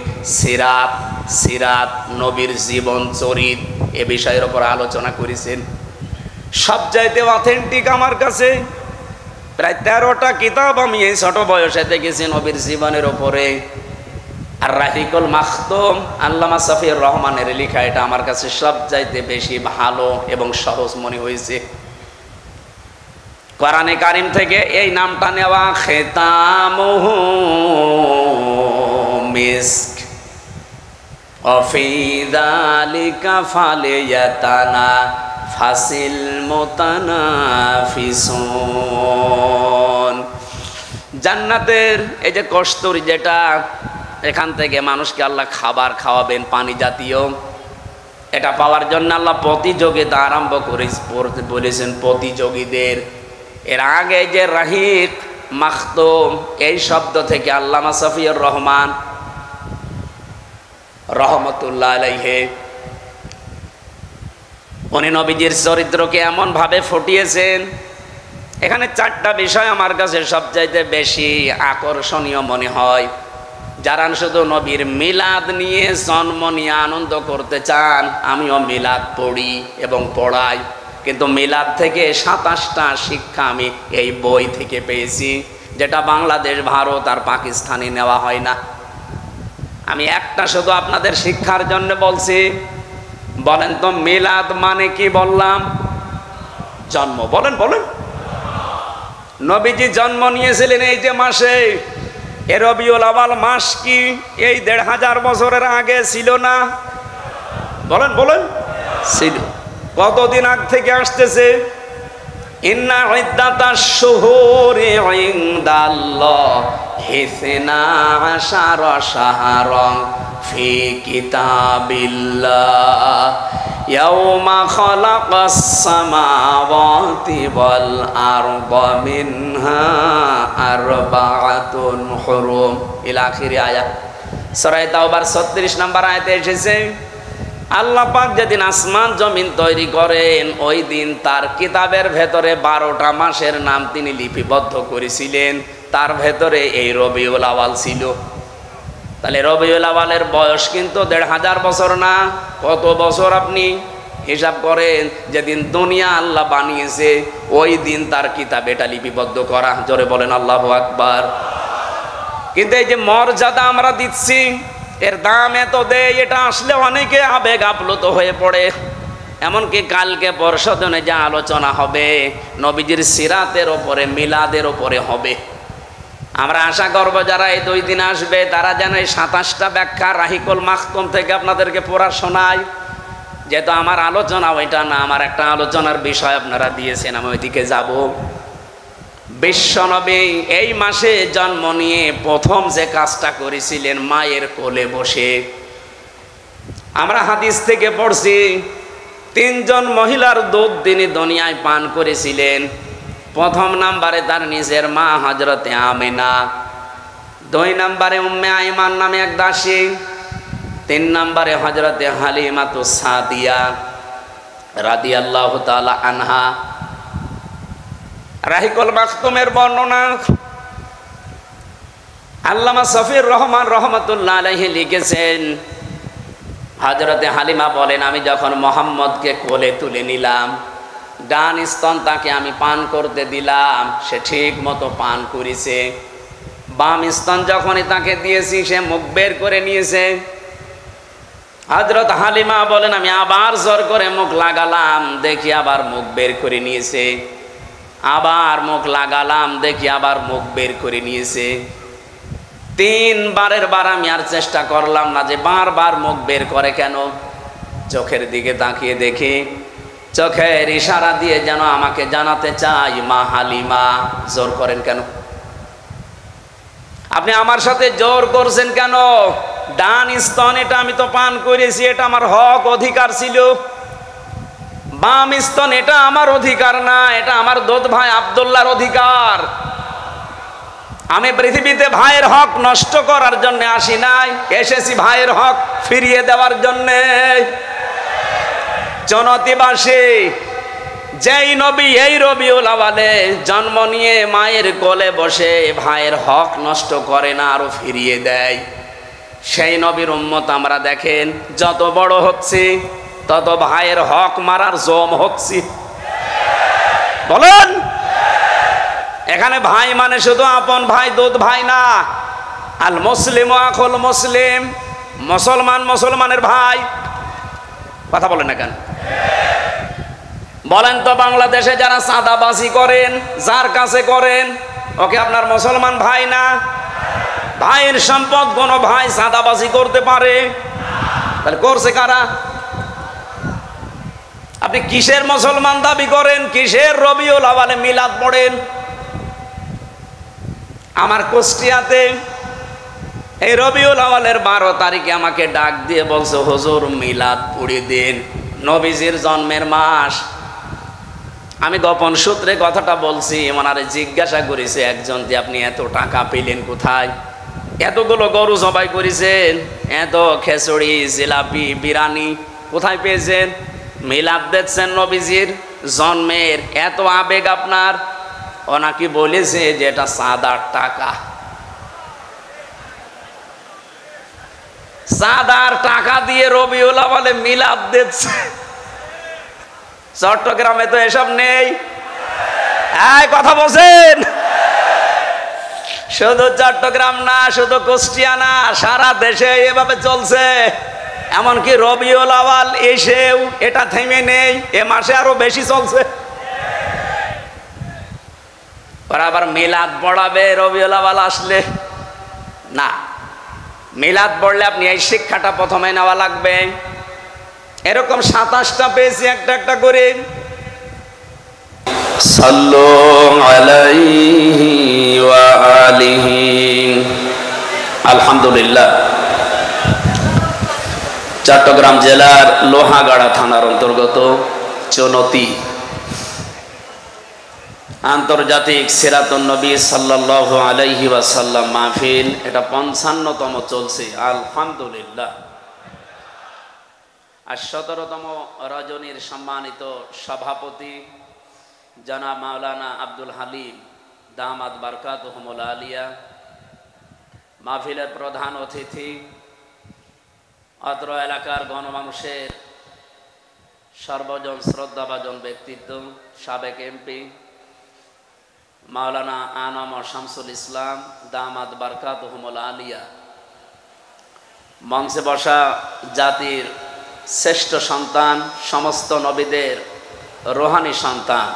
সিরাত নবীর জীবন চরিত এ বিষয়ের উপর আলোচনা করেছেন। সবচাইতে অথেন্টিক আমার কাছে প্রায় 13টা কিতাব আমি এই ছোট বয়সে দেখেছি নবীর জীবনের উপরে। আর রাহিকুল মাখতুম আল্লামা সফিউর রহমানের লেখা, এটা আমার কাছে সবচাইতে বেশি ভালো এবং সহজ মনে হয়েছে। কোরআনে কারীম থেকে এই নামটা নেওয়া, খিতামুহু মিস্ক ওয়াফি যালিকা ফালিয়াতানা ফাসিল মুতানাফিসুন। জান্নাতের এই যে কস্তুরী, যেটা এখান থেকে মানুষকে আল্লাহ খাবার খাওয়াবেন পানি জাতীয়, এটা পাওয়ার জন্য আল্লাহ প্রতিযোগিতা আরম্ভ করে বলেছেন প্রতিযোগীদের। এর আগে যে রাহিক মাখতুম এই শব্দ থেকে আল্লামা সফিউর রহমান রহমতুল্লাহ আলাইহি উনি নবীজির চরিত্রকে এমন ভাবে ফুটিয়েছেন। এখানে 4টা বিষয় আমার কাছে সবচাইতে বেশি আকর্ষণীয় মনে হয়। যারা শুধু নবীর মিলাদ নিয়ে জন্ম নিয়ে আনন্দ করতে চান, আমিও মিলাদ পড়ি এবং পড়াই, কিন্তু মিলাদ থেকে 27টা শিক্ষা আমি এই বই থেকে পেয়েছি, যেটা বাংলাদেশ, ভারত আর পাকিস্তানে নেওয়া হয় না। আমি একটা শুধু আপনাদের শিক্ষার জন্য বলছি। বলেন তো মিলাদ মানে কি? বললাম জন্ম। বলেন বলেন। নবীজি জন্ম নিয়েছিলেন এই যে মাসে, এ রবিউল আউয়াল মাস কি এই 1500 বছরের আগে ছিল না? বলেন বলেন। ছিল। কতদিন আগ থেকে আসতেছে? ইন্না ইদ্দাতাশ শুহুরি ইনদাল্লাহি 12 শাহরান ফি কিতাবিল্লাহ ইয়াউমা খালাকাস সামাওয়াতি ওয়াল আরদা মিনহা আরবাআতুন হুরুম ইলা আখির আয়াত। সূরা তাওবার 36 নম্বর আয়াতে এসেছে, আল্লাহ পাক যেদিন আসমান জমিন তৈরি করেন ওই দিন তার কিতাবের ভেতরে 12টা মাসের নাম তিনি লিপিবদ্ধ করেছিলেন, তার ভেতরে এই রবিউল আউয়াল ছিল। তাহলে রবিউল আউয়ালের বয়স কিন্তু 1500 বছর না। কত বছর আপনি হিসাব করেন? যেদিন দুনিয়া আল্লাহ বানিয়েছে ওই দিন তার কিতাব এটা লিপিবদ্ধ করা। জোরে বলেন আল্লাহু আকবার। কিন্তু এই যে মর্যাদা আমরা দিচ্ছি, এর দাম এত দেয়, এটা আসলে অনেকে আবেগ আপ্লুত হয়ে পড়ে। এমনকি কালকে পরশুদিনে যে আলোচনা হবে নবীজির সিরাতের ওপরে, মিলাদের ওপরে হবে। আমরা আশা করব যারা এই 2 দিন আসবে তারা যেন এই 27টা ব্যাখ্যা রাহিকুল মাখতুম থেকে আপনাদেরকে পড়া শোনায়। যেহেতু আমার আলোচনা ওইটা না, আমার একটা আলোচনার বিষয় আপনারা দিয়েছেন, আমি ওইদিকে যাব। বিশ্বনবী এই মাসে জন্ম নিয়ে প্রথম যে কাজটা করেছিলেন মায়ের কোলে বসে, আমরা হাদিস থেকে পড়ছি 3 জন মহিলার দুধ তিনি দুনিয়ায় পান করেছিলেন। প্রথম নাম্বারে তার নিজের মা হযরতে আমিনা, 2 নম্বরে উম্মে আইমান নামে এক দাসী, 3 নম্বরে হযরতে হালিমাতুস সাদিয়া রাদিয়াল্লাহু তাআলা আনহা। রাহিকুল মাখতুমের বর্ণনা আল্লামা সফিউর রহমান রহমতুল্লাহ আলাইহি লিখেছেন, হযরতে হালিমা বলেন, আমি যখন মুহাম্মদকে কোলে তুলে নিলাম, ডান স্তন তাকে আমি পান করতে দিলাম, সে ঠিক মতো পান করেছে। বাম স্তন যখনই তাকে দিয়েছি সে মুখ বের করে নিয়েছে। হযরত হালিমা বলেন, আমি আবার জোর করে মুখ লাগালাম, দেখি আবার মুখ বের করে নিয়েছে। আবার মুখ লাগালাম, দেখি আবার মুখ বের করে নিয়েছে। 3 বারের বার আমি আর চেষ্টা করলাম না যে বারবার মুখ বের করে কেন। চোখের দিকে তাকিয়ে দেখি চোখের ইশারা দিয়ে যেন আমাকে জানাতে চাই মা হালিমা। জোর করেন কেন? আপনি আমার সাথে জোর করছেন কেন? ডান স্তন এটা আমি তো পান করেছি, এটা আমার হক অধিকার ছিল। বাম স্তন এটা আমার অধিকার না, এটা আমার দোত ভাই আব্দুল্লাহর অধিকার। আমি পৃথিবীতে ভাইয়ের হক নষ্ট করার জন্য আসি নাই, এসেছি ভাইয়ের হক ফিরিয়ে দেওয়ার জন্য। জনতিবাসী, যেই নবী এই রবিউল আওয়ালে জন্ম নিয়ে মায়ের কোলে বসে ভাইয়ের হক নষ্ট করে না, আরো ফিরিয়ে দেয়, সেই নবীর উম্মত আমরা দেখেন যত বড় হচ্ছে তত ভাইয়ের হক মারার জম হচ্ছে। বলেন, এখানে ভাই মানে শুধু আপন ভাই দুধ ভাই না। আল মুসলিম আখুল মুসলিম, মুসলমান মুসলমানের ভাই। কথা বলেন না কেন? বলেন তো, বাংলাদেশে যারা চাঁদাবাজি করেন, যার কাছে করেন, ওকে আপনার মুসলমান ভাই না? ভাইয়ের সম্পদ কোন ভাই চাঁদাবাজি করতে পারে? তাহলে করছে কারা? আপনি কিসের মুসলমান দাবি করেন? কিসের রবিউল আওয়ালে মিলাদ পড়েন? আমার কুষ্টিয়াতে এই রবিউল আওয়ালের 12 তারিখে আমাকে ডাক দিয়ে বলছে, হুজুর মিলাদ পড়ে দিন, নবীজির জন্মের মাস। আমি গোপন সূত্রে কথাটা বলছি। ওনারে জিজ্ঞাসা করেছে একজন যে আপনি এত টাকা পেলেন কোথায়? এতগুলো গরু জবাই করেছেন, এত খেচড়ি জিলাপি বিরানি কোথায় পেয়েছেন? মিলাদ দেখছেন নবীজির জন্মের, এত আবেগ আপনার। ওনাকে বলেছে যে এটা চাঁদার টাকা। চাঁদার টাকা দিয়ে রবিউল আওয়ালে মিলাদ দিচ্ছে। চট্টগ্রামে তো এসব নেই। এই কথা বলছেন? শুধু চট্টগ্রাম না, শুধু কুষ্টিয়া না, সারা দেশে এভাবে চলছে। এমনকি রবিউল আওয়াল এসেও এটা থেমে নেই, এ মাসে আরো বেশি চলছে। ওরা আবার মিলাদ পড়াবে রবিউল আওয়াল আসলে না। মিলাদ পড়লে আপনি এই শিক্ষাটা প্রথমে নেওয়া লাগবে। এরকম 27টা পেয়েছি একটা একটা করে। সাল্লু আলাইহি ওয়া আলিহি। আলহামদুলিল্লাহ, চট্টগ্রাম জেলার লোহাগাড়া থানার অন্তর্গত চনতি আন্তর্জাতিক সিরাতুন নবী সাল্লাল্লাহু আলাইহি ওয়াসাল্লাম মাহফিল, এটা 55তম চলছে। আলহামদুলিল্লাহ। আর 17তম রজনীর সম্মানিত সভাপতি জনাব মাওলানা আব্দুল হালিম দামাত বারকাতুহুমুল আলিয়া, মাহফিলের প্রধান অতিথি, অত্র এলাকার গণমানুষের সর্বজন শ্রদ্ধাভাজন ব্যক্তিত্ব, সাবেক এমপি মাওলানা আনাম শামসুল ইসলাম দামাত বারকাতুহুমুল আলিয়া, মঞ্চে বসা জাতির শ্রেষ্ঠ সন্তান, সমস্ত নবীদের রোহানি সন্তান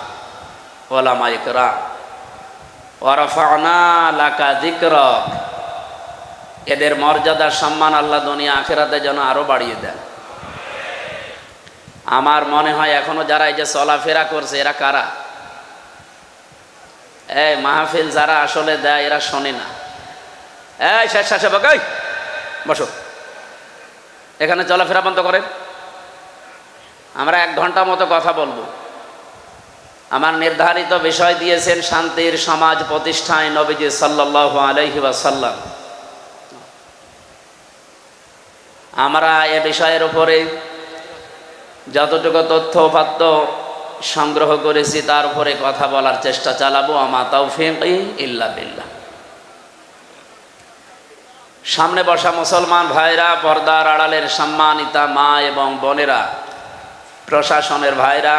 ওলামায়ে কেরাম, ওয়া রাফা'না লাকা যিকরাক, এদের মর্যাদা সম্মান আল্লাহ দুনিয়া আখিরাতে যেন আরো বাড়িয়ে দেন। আমার মনে হয় এখনো যারা এই যে চলাফেরা করছে এরা কারা? এই মাহফিল যারা আসলে দেয় এরা শোনে না। এই স্বেচ্ছাসেবক, এই বসো, এখানে চলাফেরা বন্ধ করে। আমরা 1 ঘন্টা মতো কথা বলবো। আমার নির্ধারিত বিষয় দিয়েছেন শান্তির সমাজ প্রতিষ্ঠায় নবীজি সাল্লাল্লাহু আলাইহি ওয়াসাল্লাম। আমরা এ বিষয়ের উপরে যতটুকু তথ্য উপাত্ত সংগ্রহ করেছি তার উপরে কথা বলার চেষ্টা চালাবো। আমা তাওফীকি ইল্লা বিল্লাহ। সামনে বসা মুসলমান ভাইরা, পর্দার আড়ালের সম্মানিতা মা এবং বোনেরা, প্রশাসনের ভাইরা,